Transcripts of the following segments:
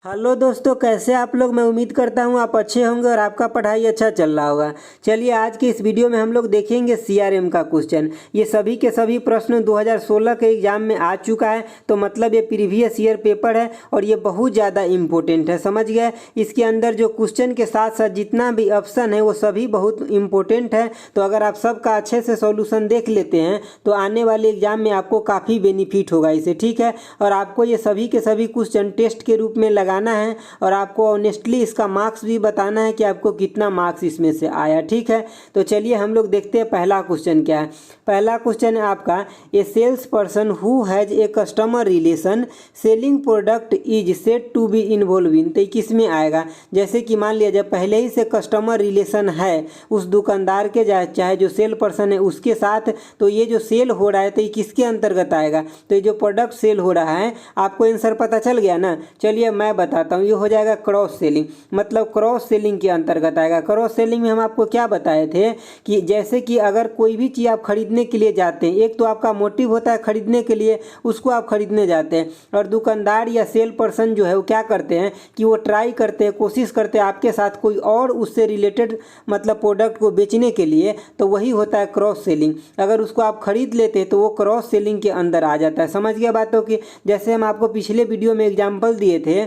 Hello दोस्तों, कैसे आप लोग। मैं उम्मीद करता हूँ आप अच्छे होंगे और आपका पढ़ाई अच्छा चल रहा होगा। चलिए आज के इस वीडियो में हम लोग देखेंगे सीआरएम का क्वेश्चन। ये सभी के सभी प्रश्न 2016 के एग्जाम में आ चुका है, तो मतलब ये प्रीवियस ईयर पेपर है और ये बहुत ज़्यादा इम्पोर्टेंट है, समझ गए। इसके अंदर जो क्वेश्चन के साथ साथ जितना भी ऑप्शन है वो सभी बहुत इम्पोर्टेंट है। तो अगर आप सबका अच्छे से सॉल्यूशन देख लेते हैं तो आने वाले एग्जाम में आपको काफ़ी बेनिफिट होगा इसे, ठीक है। और आपको ये सभी के सभी क्वेश्चन टेस्ट के रूप में लगाना है और आपको ऑनेस्टली इसका मार्क्स भी बताना है कि आपको कितना मार्क्स इसमें से आया, ठीक है। तो चलिए हम लोग देखते हैं पहला क्वेश्चन क्या है। पहला क्वेश्चन है आपका, a sales person who has a customer relation selling product is said to be involve in. तो किस में आएगा, जैसे कि मान लिया जब पहले ही से कस्टमर रिलेशन है उस दुकानदार के चाहे जो सेल पर्सन है उसके साथ, तो ये जो सेल हो रहा है तो ये किसके अंतर्गत आएगा। तो ये जो प्रोडक्ट सेल हो रहा है, आपको आंसर पता चल गया ना। चलिए मैं बताता हूँ, ये हो जाएगा क्रॉस सेलिंग, मतलब क्रॉस सेलिंग के अंतर्गत आएगा। क्रॉस सेलिंग में हम आपको क्या बताए थे कि जैसे कि अगर कोई भी चीज़ आप खरीदने के लिए जाते हैं, एक तो आपका मोटिव होता है खरीदने के लिए, उसको आप खरीदने जाते हैं, और दुकानदार या सेल पर्सन जो है वो क्या करते हैं कि वो ट्राई करते हैं, कोशिश करते हैं आपके साथ कोई और उससे रिलेटेड मतलब प्रोडक्ट को बेचने के लिए, तो वही होता है क्रॉस सेलिंग। अगर उसको आप खरीद लेते हैं तो वो क्रॉस सेलिंग के अंदर आ जाता है, समझ गया बातों की। जैसे हम आपको पिछले वीडियो में एग्जाम्पल दिए थे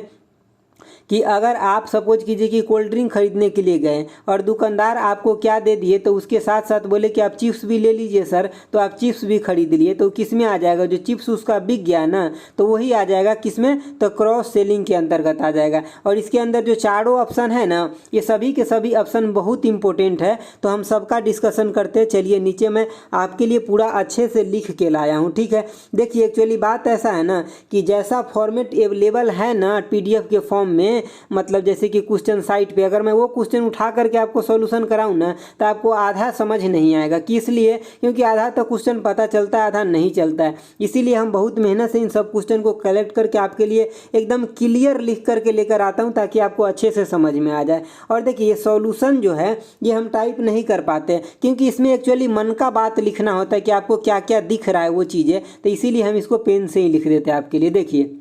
कि अगर आप सपोज कीजिए कि कोल्ड ड्रिंक खरीदने के लिए गए और दुकानदार आपको क्या दे दिए, तो उसके साथ साथ बोले कि आप चिप्स भी ले लीजिए सर, तो आप चिप्स भी खरीद लिए, तो किस में आ जाएगा, जो चिप्स उसका बिक गया ना, तो वही आ जाएगा किस में, तो क्रॉस सेलिंग के अंतर्गत आ जाएगा। और इसके अंदर जो चारों ऑप्शन है ना, ये सभी के सभी ऑप्शन बहुत इंपॉर्टेंट है, तो हम सबका डिस्कशन करते हैं। चलिए नीचे मैं आपके लिए पूरा अच्छे से लिख के लाया हूँ, ठीक है। देखिए एक्चुअली बात ऐसा है ना कि जैसा फॉर्मेट अवेलेबल है ना पीडीएफ के फॉर्म में, मतलब जैसे कि क्वेश्चन साइट पे अगर मैं वो क्वेश्चन उठा करके आपको सॉल्यूशन कराऊं ना, तो आपको आधा समझ नहीं आएगा। किस लिए, क्योंकि आधा तो क्वेश्चन पता चलता है, आधा नहीं चलता है। इसीलिए हम बहुत मेहनत से इन सब क्वेश्चन को कलेक्ट करके आपके लिए एकदम क्लियर लिख करके लेकर आता हूं, ताकि आपको अच्छे से समझ में आ जाए। और देखिए ये सॉल्यूशन जो है ये हम टाइप नहीं कर पाते, क्योंकि इसमें एक्चुअली मन का बात लिखना होता है कि आपको क्या क्या दिख रहा है वो चीज़ें, तो इसीलिए हम इसको पेन से ही लिख देते हैं आपके लिए। देखिए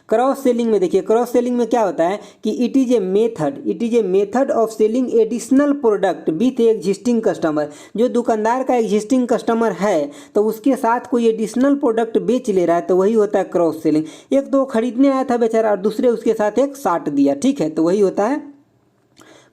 क्रॉस सेलिंग में, देखिए क्रॉस सेलिंग में क्या होता है कि it is a method of selling additional product with existing customer. जो दुकानदार का एग्जिस्टिंग कस्टमर है तो उसके साथ कोई एडिशनल प्रोडक्ट बेच ले रहा है, तो वही होता है क्रॉस सेलिंग। एक तो खरीदने आया था बेचारा और दूसरे उसके साथ एक साट दिया, ठीक है, तो वही होता है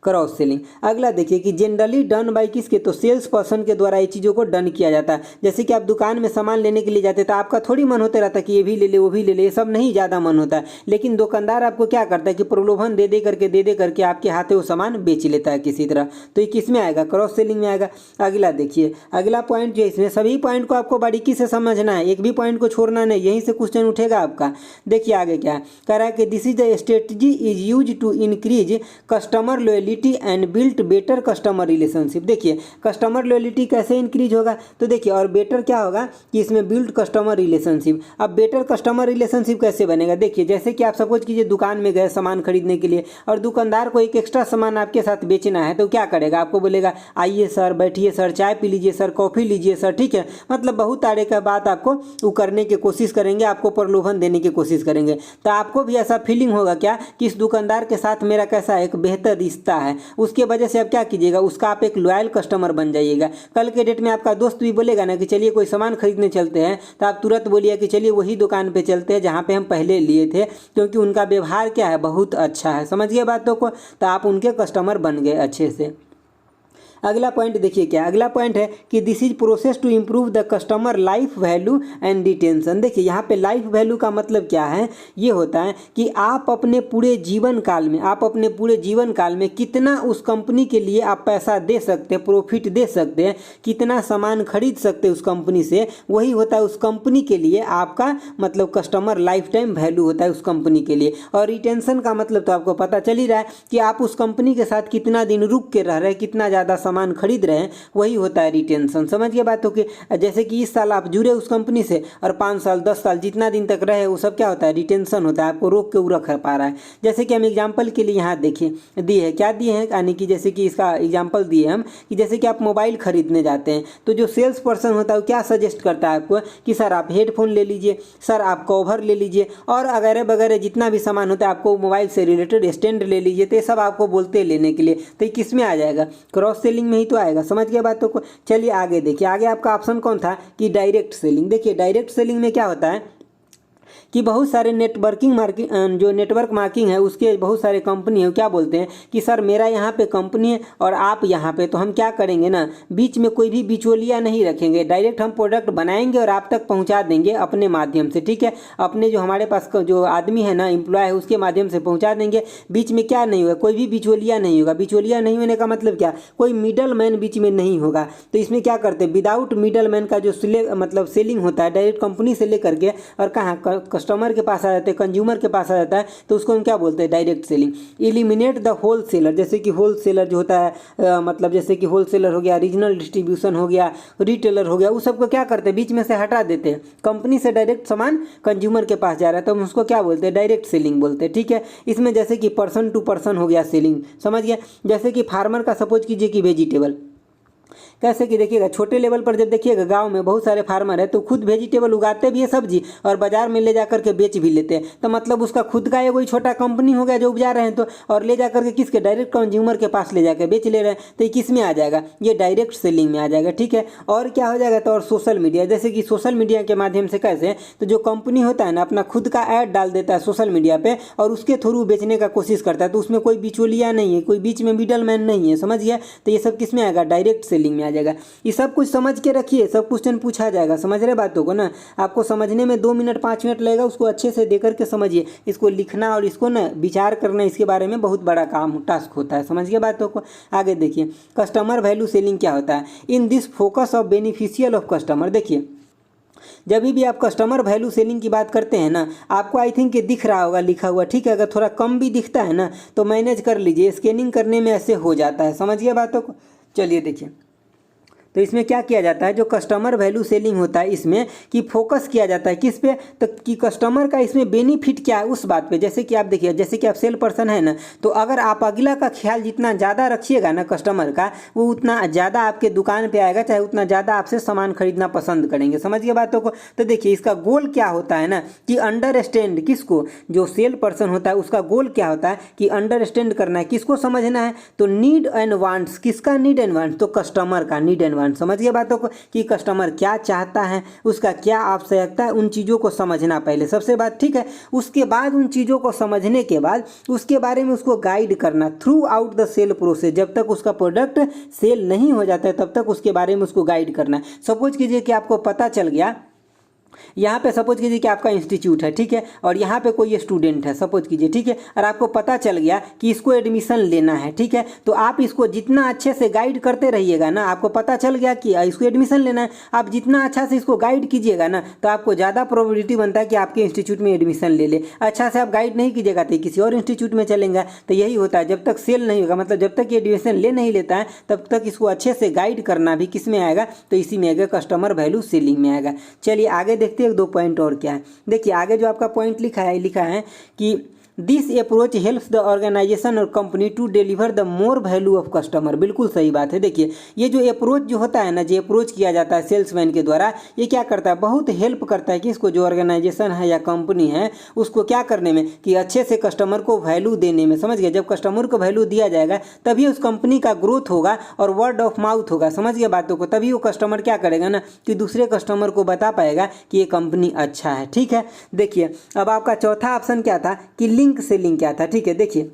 क्रॉस सेलिंग। अगला देखिए कि जनरली डन बाय किसके, तो सेल्स पर्सन के द्वारा ये चीज़ों को डन किया जाता है। जैसे कि आप दुकान में सामान लेने के लिए जाते हैं तो आपका थोड़ी मन होता रहता है कि ये भी ले ले वो भी ले ले, ये सब नहीं ज़्यादा मन होता है, लेकिन दुकानदार आपको क्या करता है कि प्रलोभन दे दे करके आपके हाथे वो सामान बेच लेता है किसी तरह। तो ये किस में आएगा, क्रॉस सेलिंग में आएगा। अगला देखिए, अगला पॉइंट जो है इसमें सभी पॉइंट को आपको बारीकी से समझना है, एक भी पॉइंट को छोड़ना नहीं, यहीं से क्वेश्चन उठेगा आपका। देखिए आगे क्या कह रहा है कि this is the strategy is use to increase customer loyalty and built better customer relationship. देखिए कस्टमर लॉयल्टी कैसे इंक्रीज होगा, तो देखिए और बेटर क्या होगा कि इसमें बिल्ड कस्टमर रिलेशनशिप। अब बेटर कस्टमर रिलेशनशिप कैसे बनेगा, देखिए जैसे कि आप सपोज कीजिए दुकान में गए सामान खरीदने के लिए और दुकानदार को एक एक्स्ट्रा सामान आपके साथ बेचना है, तो क्या करेगा, आपको बोलेगा आइए सर, बैठिए सर, चाय पी लीजिए सर, कॉफ़ी लीजिए सर, ठीक है। मतलब बहुत तारे का बात आपको वो करने की कोशिश करेंगे, आपको प्रलोभन देने की कोशिश करेंगे। तो आपको भी ऐसा फीलिंग होगा क्या कि इस दुकानदार के साथ मेरा कैसा एक बेहतर रिश्ता है, उसके वजह से आप क्या कीजिएगा, उसका आप एक लॉयल कस्टमर बन जाइएगा। कल के डेट में आपका दोस्त भी बोलेगा ना कि चलिए कोई सामान खरीदने चलते हैं, तो आप तुरंत बोलिए कि चलिए वही दुकान पे चलते हैं जहाँ पे हम पहले लिए थे, क्योंकि उनका व्यवहार क्या है, बहुत अच्छा है। समझिए बातों को, तो आप उनके कस्टमर बन गए अच्छे से। अगला पॉइंट देखिए क्या, अगला पॉइंट है कि this is process to improve the customer life value and retention. देखिए यहाँ पे लाइफ वैल्यू का मतलब क्या है, ये होता है कि आप अपने पूरे जीवन काल में कितना उस कंपनी के लिए आप पैसा दे सकते हैं, प्रॉफिट दे सकते हैं, कितना सामान खरीद सकते हैं उस कंपनी से, वही होता है उस कंपनी के लिए आपका मतलब कस्टमर लाइफ टाइम वैल्यू होता है उस कंपनी के लिए। और रिटेंशन का मतलब तो आपको पता चल ही रहा है कि आप उस कंपनी के साथ कितना दिन रुक के रह रहे हैं, कितना ज़्यादा सामान खरीद रहे हैं वही होता है रिटेंशन। समझ गए बातों की। जैसे कि इस साल आप जुड़े उस कंपनी से और 5 साल 10 साल जितना दिन तक रहे वो सब क्या होता है, रिटेंशन होता है, आपको रोक के वो रख पा रहा है। जैसे कि हम एग्जाम्पल के लिए यहाँ देखिए दिए है, क्या दिए हैं, यानी कि जैसे कि इसका एग्जाम्पल दिए हम कि जैसे कि आप मोबाइल खरीदने जाते हैं तो जो सेल्स पर्सन होता है वो क्या सजेस्ट करता है आपको कि सर आप हेडफोन ले लीजिए, सर आप कवर ले लीजिए और अगैरह वगैरह जितना भी सामान होता है आपको मोबाइल से रिलेटेड स्टैंड ले लीजिए। तो ये सब आपको बोलते हैं लेने के लिए। तो ये किस में आ जाएगा, क्रॉस सेलिंग में ही तो आएगा। समझ गया बातों को। चलिए आगे देखिए, आगे आपका ऑप्शन कौन था कि डायरेक्ट सेलिंग। देखिए डायरेक्ट सेलिंग में क्या होता है कि बहुत सारे जो नेटवर्क मार्किंग है उसके बहुत सारे कंपनी है, क्या बोलते हैं कि सर मेरा यहाँ पे कंपनी है और आप यहाँ पे, तो हम क्या करेंगे ना, बीच में कोई भी बिचौलिया नहीं रखेंगे, डायरेक्ट हम प्रोडक्ट बनाएंगे और आप तक पहुँचा देंगे अपने माध्यम से। ठीक है, अपने जो हमारे पास जो आदमी है ना, एम्प्लॉय है, उसके माध्यम से पहुँचा देंगे। बीच में क्या नहीं होगा, कोई भी बिचौलिया नहीं होगा। बिचौलिया नहीं होने का मतलब क्या, कोई मिडल मैन बीच में नहीं होगा। तो इसमें क्या करते हैं, विदाउट मिडल मैन का जो सेलिंग होता है डायरेक्ट कंपनी से लेकर के और कहाँ कस्टमर के पास आ जाते हैं, कंज्यूमर के पास आ जाता है, तो उसको हम क्या बोलते हैं, direct selling. Eliminate the whole seller, जैसे कि होल सेलर जो होता है मतलब जैसे कि होल सेलर हो गया, रीजनल डिस्ट्रीब्यूशन हो गया, रिटेलर हो गया, उस सबको क्या करते हैं, बीच में से हटा देते हैं। कंपनी से डायरेक्ट सामान कंज्यूमर के पास जा रहा है तो हम उसको क्या बोलते हैं, डायरेक्ट सेलिंग बोलते हैं। ठीक है, इसमें जैसे कि पर्सन टू पर्सन हो गया सेलिंग। समझ गया। जैसे कि फार्मर का सपोज कीजिए कि वेजिटेबल, कैसे कि देखिएगा छोटे लेवल पर जब देखिएगा गांव में बहुत सारे फार्मर है तो खुद वेजिटेबल उगाते भी है सब्जी और बाजार में ले जाकर के बेच भी लेते हैं। तो मतलब उसका खुद का ये कोई छोटा कंपनी हो गया जो उपजा रहे हैं तो, और ले जाकर के किसके, डायरेक्ट कंज्यूमर के पास ले जाकर बेच ले रहे हैं। तो ये किस में आ जाएगा, ये डायरेक्ट सेलिंग में आ जाएगा। ठीक है, और क्या हो जाएगा, तो और सोशल मीडिया, जैसे कि सोशल मीडिया के माध्यम से कैसे, तो जो कंपनी होता है ना अपना खुद का ऐड डाल देता है सोशल मीडिया पे और उसके थ्रू बेचने का कोशिश करता है, तो उसमें कोई बिचौलिया नहीं है, कोई बीच में मिडल मैन नहीं है। समझ गया। तो ये सब किस में आएगा, डायरेक्ट सेलिंग में आ जाएगा। ये सब कुछ समझ के रखिए, सब क्वेश्चन पूछा जाएगा। समझ रहे बातों को ना, आपको समझने में 2 मिनट 5 मिनट लगेगा, उसको अच्छे से दे करके समझिए। इसको लिखना और इसको ना विचार करना, इसके बारे में बहुत बड़ा काम टास्क होता है। समझ गए बातों को। आगे देखिए कस्टमर वैल्यू सेलिंग क्या होता है। In this focus of beneficial of customer, देखिए जब भी आप कस्टमर वैल्यू सेलिंग की बात करते हैं ना, आपको आई थिंक दिख रहा होगा लिखा हुआ। ठीक है, अगर थोड़ा कम भी दिखता है ना तो मैनेज कर लीजिए, स्कैनिंग करने में ऐसे हो जाता है। समझ गए बातों को। चलिए देखिए, तो इसमें क्या किया जाता है, जो कस्टमर वैल्यू सेलिंग होता है इसमें कि फोकस किया जाता है किस पे, तो कि कस्टमर का इसमें बेनिफिट क्या है उस बात पे। जैसे कि आप देखिए, जैसे कि आप सेल पर्सन है ना, तो अगर आप अगला का ख्याल जितना ज़्यादा रखिएगा ना कस्टमर का, वो उतना ज़्यादा आपके दुकान पे आएगा, चाहे उतना ज़्यादा आपसे सामान खरीदना पसंद करेंगे। समझिए बातों को। तो देखिए इसका गोल क्या होता है ना कि अंडरस्टैंड, किसको, जो सेल पर्सन होता है उसका गोल क्या होता है कि अंडरस्टैंड करना है, किसको समझना है, तो नीड एंड वांट्स, किसका नीड एंड वांट्स, तो कस्टमर का नीड एंड वांट्स। समझिए बातों को कि कस्टमर क्या चाहता है, उसका क्या आवश्यकता है, उन चीज़ों को समझना पहले सबसे बात। ठीक है, उसके बाद उन चीज़ों को समझने के बाद उसके बारे में उसको गाइड करना throughout the sale process. जब तक उसका प्रोडक्ट सेल नहीं हो जाता है तब तक उसके बारे में उसको गाइड करना है। सपोज कीजिए कि आपको पता चल गया, यहाँ पे सपोज कीजिए कि आपका इंस्टीट्यूट है, ठीक है, और यहाँ पे कोई स्टूडेंट है सपोज कीजिए, ठीक है, और आपको पता चल गया कि इसको एडमिशन लेना है, ठीक है, तो आप इसको जितना अच्छे से गाइड करते रहिएगा ना, आपको पता चल गया कि इसको एडमिशन लेना है, आप जितना अच्छा से इसको गाइड कीजिएगा ना तो आपको ज़्यादा प्रोबेबिलिटी बनता है कि आपके इंस्टीट्यूट में एडमिशन ले ले। अच्छा से आप गाइड नहीं कीजिएगा तो किसी और इंस्टीट्यूट में चलेंगे। तो यही होता है, जब तक सेल नहीं होगा, मतलब जब तक ये एडमिशन ले नहीं लेता है तब तक इसको अच्छे से गाइड करना भी किस में आएगा, तो इसी में आएगा, कस्टमर वैल्यू सेलिंग में आएगा। चलिए आगे देखते हैं 2 पॉइंट और क्या है। देखिए आगे जो आपका पॉइंट लिखा है कि this approach helps the organisation और company to deliver the more value of customer. बिल्कुल सही बात है। देखिए ये जो अप्रोच जो होता है ना, जो अप्रोच किया जाता है सेल्समैन के द्वारा, ये क्या करता है, बहुत हेल्प करता है कि इसको जो ऑर्गेनाइजेशन है या कंपनी है उसको क्या करने में, कि अच्छे से कस्टमर को वैल्यू देने में। समझ गए, जब कस्टमर को वैल्यू दिया जाएगा तभी उस कंपनी का ग्रोथ होगा और वर्ड ऑफ माउथ होगा। समझ गए बातों को, तभी वो कस्टमर क्या करेगा ना कि दूसरे कस्टमर को बता पाएगा कि ये कंपनी अच्छा है। ठीक है, देखिए अब आपका चौथा ऑप्शन क्या था कि लिंक सेलिंग क्या था। ठीक है, देखिए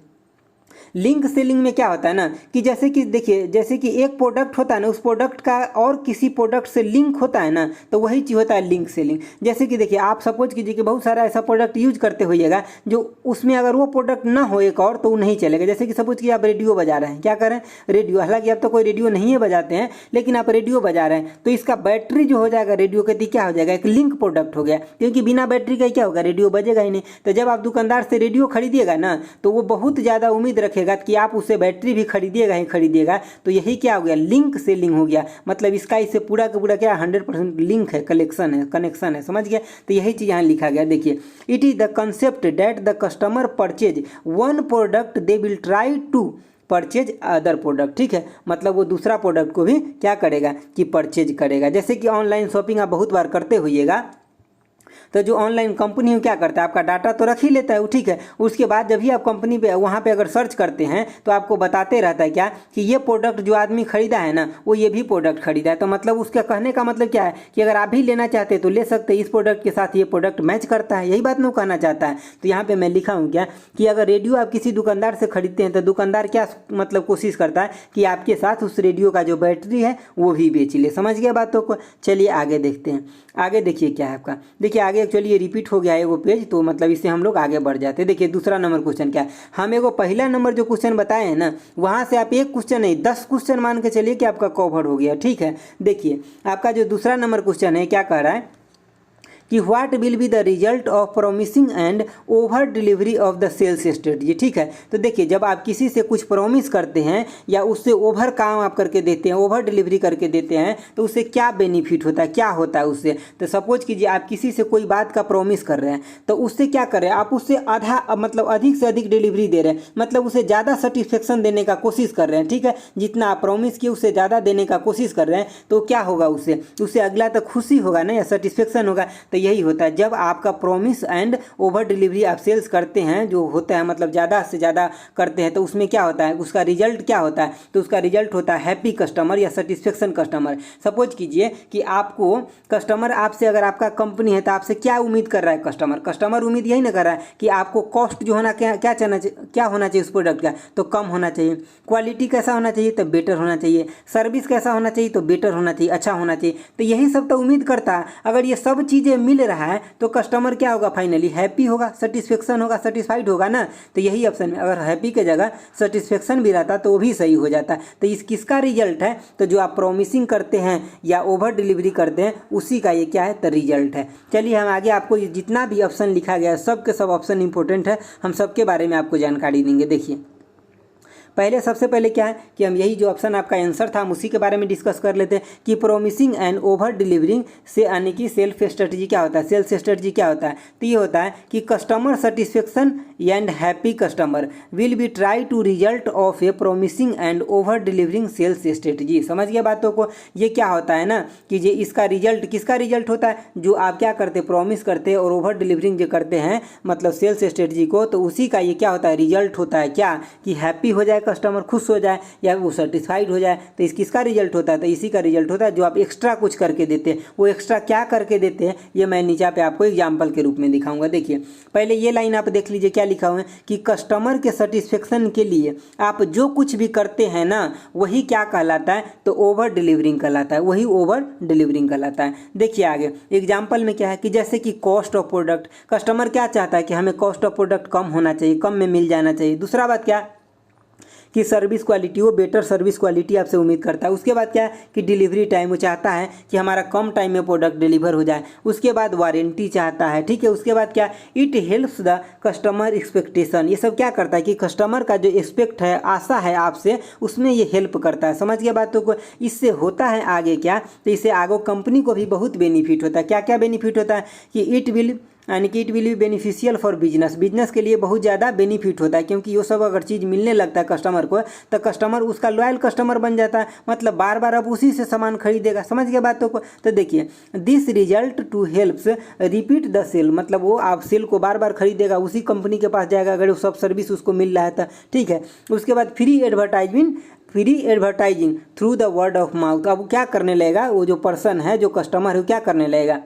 लिंक सेलिंग में क्या होता है ना कि जैसे कि देखिए, जैसे कि एक प्रोडक्ट होता है ना, उस प्रोडक्ट का और किसी प्रोडक्ट से लिंक होता है ना, तो वही चीज़ होता है लिंक सेलिंग। जैसे कि देखिए आप सपोज कीजिए कि बहुत सारा ऐसा प्रोडक्ट यूज करते होइएगा जो उसमें अगर वो प्रोडक्ट ना हो एक और तो वो नहीं चलेगा। जैसे कि सपोज कि आप रेडियो बजा रहे हैं, क्या करें, रेडियो, हालांकि आप तो कोई रेडियो नहीं है बजाते हैं, लेकिन आप रेडियो बजा रहे हैं तो इसका बैटरी जो हो जाएगा रेडियो के, क्या हो जाएगा, एक लिंक प्रोडक्ट हो गया, क्योंकि बिना बैटरी का क्या होगा, रेडियो बजेगा ही नहीं। तो जब आप दुकानदार से रेडियो खरीदिएगा ना तो वो बहुत ज़्यादा उम्मीद रखेगा रखेगा कि आप उससे बैटरी भी खरीदिएगा ही खरीदिएगा, तो यही क्या हो गया, लिंक सेलिंग हो गया। मतलब इसका इससे पूरा का पूरा क्या 100% लिंक है, कनेक्शन है, समझ गया। तो यही चीज़ यहाँ लिखा गया। देखिए, it is the concept that the customer purchase one product they will try to purchase other product. ठीक है, मतलब वो दूसरा प्रोडक्ट को भी क्या करेगा कि परचेज करेगा। जैसे कि ऑनलाइन शॉपिंग आप बहुत बार करते होइएगा, तो जो ऑनलाइन कंपनी है क्या करता है, आपका डाटा तो रख ही लेता है वो, ठीक है। उसके बाद जब भी आप कंपनी पे वहाँ पे अगर सर्च करते हैं तो आपको बताते रहता है क्या कि ये प्रोडक्ट जो आदमी खरीदा है ना, वो ये भी प्रोडक्ट खरीदा है। तो मतलब उसका कहने का मतलब क्या है कि अगर आप भी लेना चाहते हैं तो ले सकते हैं, इस प्रोडक्ट के साथ ये प्रोडक्ट मैच करता है, यही बात मैं कहना चाहता है। तो यहाँ पर मैं लिखा हूँ क्या कि अगर रेडियो आप किसी दुकानदार से खरीदते हैं तो दुकानदार क्या मतलब कोशिश करता है कि आपके साथ उस रेडियो का जो बैटरी है वो भी बेच ले। समझ गया बातों को। चलिए आगे देखते हैं। आगे देखिए क्या है आपका, देखिए आगे एक्चुअली ये रिपीट हो गया है वो पेज, तो मतलब इससे हम लोग आगे बढ़ जाते हैं। देखिए दूसरा नंबर क्वेश्चन क्या है, हम एगो पहला नंबर जो क्वेश्चन बताए हैं ना, वहाँ से आप एक क्वेश्चन नहीं 10 क्वेश्चन मान के चलिए कि आपका कवर हो गया। ठीक है, देखिए आपका जो दूसरा नंबर क्वेश्चन है क्या कह रहा है कि what will be the result of promising and over delivery of the sales strategy. ठीक है, तो देखिए जब आप किसी से कुछ प्रॉमिस करते हैं या उससे ओवर काम आप करके देते हैं, ओवर डिलीवरी करके देते हैं, तो उससे क्या बेनिफिट होता है, क्या होता है उससे। तो सपोज कीजिए आप किसी से कोई बात का प्रॉमिस कर रहे हैं, तो उससे क्या कर रहे हैं आप, उससे आधा मतलब अधिक से अधिक डिलीवरी दे रहे हैं, मतलब उसे ज़्यादा सेटिस्फेक्शन देने का कोशिश कर रहे हैं। ठीक है, जितना आप प्रॉमिस किए उससे ज़्यादा देने का कोशिश कर रहे हैं, तो क्या होगा उससे अगला तक खुशी होगा ना, या सेटिस्फेक्शन होगा। तो यही होता है जब आपका प्रॉमिस एंड ओवर डिलीवरी आप सेल्स करते हैं, जो होता है मतलब ज़्यादा से ज़्यादा करते हैं, तो उसमें क्या होता है, उसका रिजल्ट क्या होता है, तो उसका रिजल्ट होता है हैप्पी कस्टमर या सेटिस्फेक्शन कस्टमर। सपोज कीजिए कि आपको कस्टमर आपसे, अगर आपका कंपनी है तो आपसे क्या उम्मीद कर रहा है कस्टमर उम्मीद यही ना कर रहा है कि आपको कॉस्ट जो होना क्या होना चाहिए उस प्रोडक्ट का, तो कम होना चाहिए, क्वालिटी कैसा होना चाहिए तो बेटर होना चाहिए, सर्विस कैसा होना चाहिए तो बेटर होना चाहिए, अच्छा होना चाहिए। तो यही सब तो उम्मीद करता है। अगर ये सब चीज़ें मिल रहा है तो कस्टमर क्या होगा, फाइनली हैप्पी होगा, सेटिस्फेक्शन होगा, सेटिस्फाइड होगा ना। तो यही ऑप्शन में अगर हैप्पी के जगह सेटिस्फेक्शन भी रहता तो वो भी सही हो जाता। तो इस किसका रिजल्ट है, तो जो आप प्रॉमिसिंग करते हैं या ओवर डिलीवरी करते हैं उसी का ये क्या है, तो रिजल्ट है। चलिए हम आगे आपको जितना भी ऑप्शन लिखा गया है सब के सब ऑप्शन इंपॉर्टेंट है, हम सबके बारे में आपको जानकारी देंगे। देखिए पहले सबसे पहले क्या है कि हम यही जो ऑप्शन आपका आंसर था हम उसी के बारे में डिस्कस कर लेते हैं कि प्रॉमिसिंग एंड ओवर डिलीवरिंग से यानी कि सेल्फ स्ट्रेटजी क्या होता है, सेल्स स्ट्रेटजी क्या होता है। तो ये होता है कि customer satisfaction and happy customer will be try to result of a promising and over delivering sales strategy. समझ गया बातों को। ये क्या होता है ना कि ये इसका रिजल्ट किसका रिजल्ट होता है, जो आप क्या करते हैं प्रॉमिस करते हैं और ओवर डिलीवरिंग जो करते हैं मतलब सेल्स स्ट्रेटजी को, तो उसी का ये क्या होता है, रिजल्ट होता है क्या कि हैप्पी हो जाए कस्टमर, खुश हो जाए या वो सेटिस्फाइड हो जाए। तो इस किसका रिजल्ट होता है, तो इसी का रिजल्ट होता है जो आप एक्स्ट्रा कुछ करके देते हैं। वो एक्स्ट्रा क्या करके देते हैं ये मैं नीचे पे आपको एग्जांपल के रूप में दिखाऊंगा। देखिए पहले ये लाइन आप देख लीजिए क्या लिखा हुआ है कि कस्टमर के सेटिस्फेक्शन के लिए आप जो कुछ भी करते हैं ना वही क्या कहलाता है, तो ओवर डिलीवरिंग कहलाता है, वही ओवर डिलीवरिंग कहलाता है। देखिए आगे एग्जाम्पल में क्या है कि जैसे कि कॉस्ट ऑफ प्रोडक्ट, कस्टमर क्या चाहता है कि हमें कॉस्ट ऑफ प्रोडक्ट कम होना चाहिए, कम में मिल जाना चाहिए। दूसरा बात क्या कि सर्विस क्वालिटी, वो बेटर सर्विस क्वालिटी आपसे उम्मीद करता है। उसके बाद क्या है कि डिलीवरी टाइम, वो चाहता है कि हमारा कम टाइम में प्रोडक्ट डिलीवर हो जाए। उसके बाद वारंटी चाहता है, ठीक है। उसके बाद क्या, it helps the customer expectation, ये सब क्या करता है कि कस्टमर का जो एक्सपेक्ट है, आशा है आपसे, उसमें ये हेल्प करता है। समझ गया बातों को। इससे होता है आगे क्या, तो इससे आगे कंपनी को भी बहुत बेनिफिट होता है। क्या क्या बेनिफिट होता है कि इट विल यानी कि it will be beneficial for business के लिए बहुत ज़्यादा बेनिफिट होता है, क्योंकि ये सब अगर चीज़ मिलने लगता है कस्टमर को तो कस्टमर उसका लॉयल कस्टमर बन जाता है, मतलब बार बार अब उसी से सामान खरीदेगा। समझ गए बातों को। तो देखिए this result to helps repeat the sale, मतलब वो आप सेल को बार बार खरीदेगा, उसी कंपनी के पास जाएगा अगर वो सब सर्विस उसको मिल रहा है तो, ठीक है। उसके बाद free advertising through the word of mouth, अब क्या करने लगेगा, वो जो पर्सन है, जो कस्टमर है, वो क्या करने लगेगा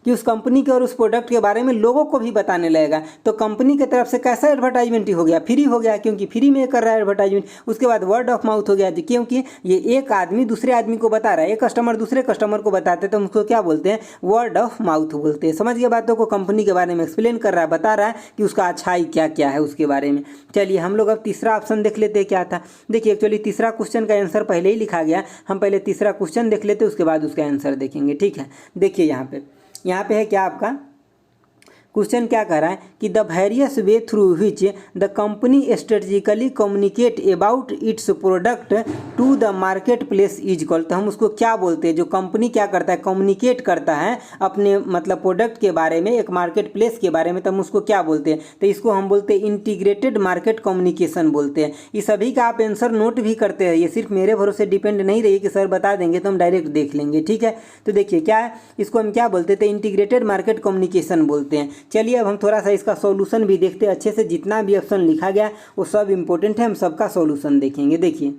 कि उस कंपनी के और उस प्रोडक्ट के बारे में लोगों को भी बताने लगेगा। तो कंपनी की तरफ से कैसा एडवर्टाइजमेंट हो गया, फ्री हो गया, क्योंकि फ्री में कर रहा है एडवर्टाइजमेंट। उसके बाद वर्ड ऑफ माउथ हो गया, क्योंकि ये एक आदमी दूसरे आदमी को बता रहा है, एक कस्टमर दूसरे कस्टमर को बताते हैं, तो उसको क्या बोलते हैं, वर्ड ऑफ माउथ बोलते हैं। समझ गए बातों को। कंपनी के बारे में एक्सप्लेन कर रहा है, बता रहा है कि उसका अच्छाई क्या क्या है उसके बारे में। चलिए हम लोग अब तीसरा ऑप्शन देख लेते हैं क्या था। देखिए एक्चुअली तीसरा क्वेश्चन का आंसर पहले ही लिखा गया, हम पहले तीसरा क्वेश्चन देख लेते हैं, उसके बाद उसका आंसर देखेंगे, ठीक है। देखिए यहाँ पे है क्या आपका क्वेश्चन क्या कह रहा है कि the various way through which the company strategically communicate about its product to the market place is called. तो हम उसको क्या बोलते हैं, जो कंपनी क्या करता है, कम्युनिकेट करता है अपने मतलब प्रोडक्ट के बारे में, एक मार्केट प्लेस के बारे में, तो हम उसको क्या बोलते हैं, तो इसको हम बोलते हैं इंटीग्रेटेड मार्केट कम्युनिकेशन बोलते हैं। इस सभी का आप आंसर नोट भी करते हैं, ये सिर्फ मेरे भरोसे डिपेंड नहीं रही कि सर बता देंगे तो हम डायरेक्ट देख लेंगे, ठीक है। तो देखिए क्या है, इसको हम क्या बोलते थे, इंटीग्रेटेड मार्केट कम्युनिकेशन बोलते हैं। चलिए अब हम थोड़ा सा इसका सॉल्यूशन भी देखते हैं अच्छे से, जितना भी ऑप्शन लिखा गया वो सब इंपॉर्टेंट है, हम सबका सॉल्यूशन देखेंगे। देखिए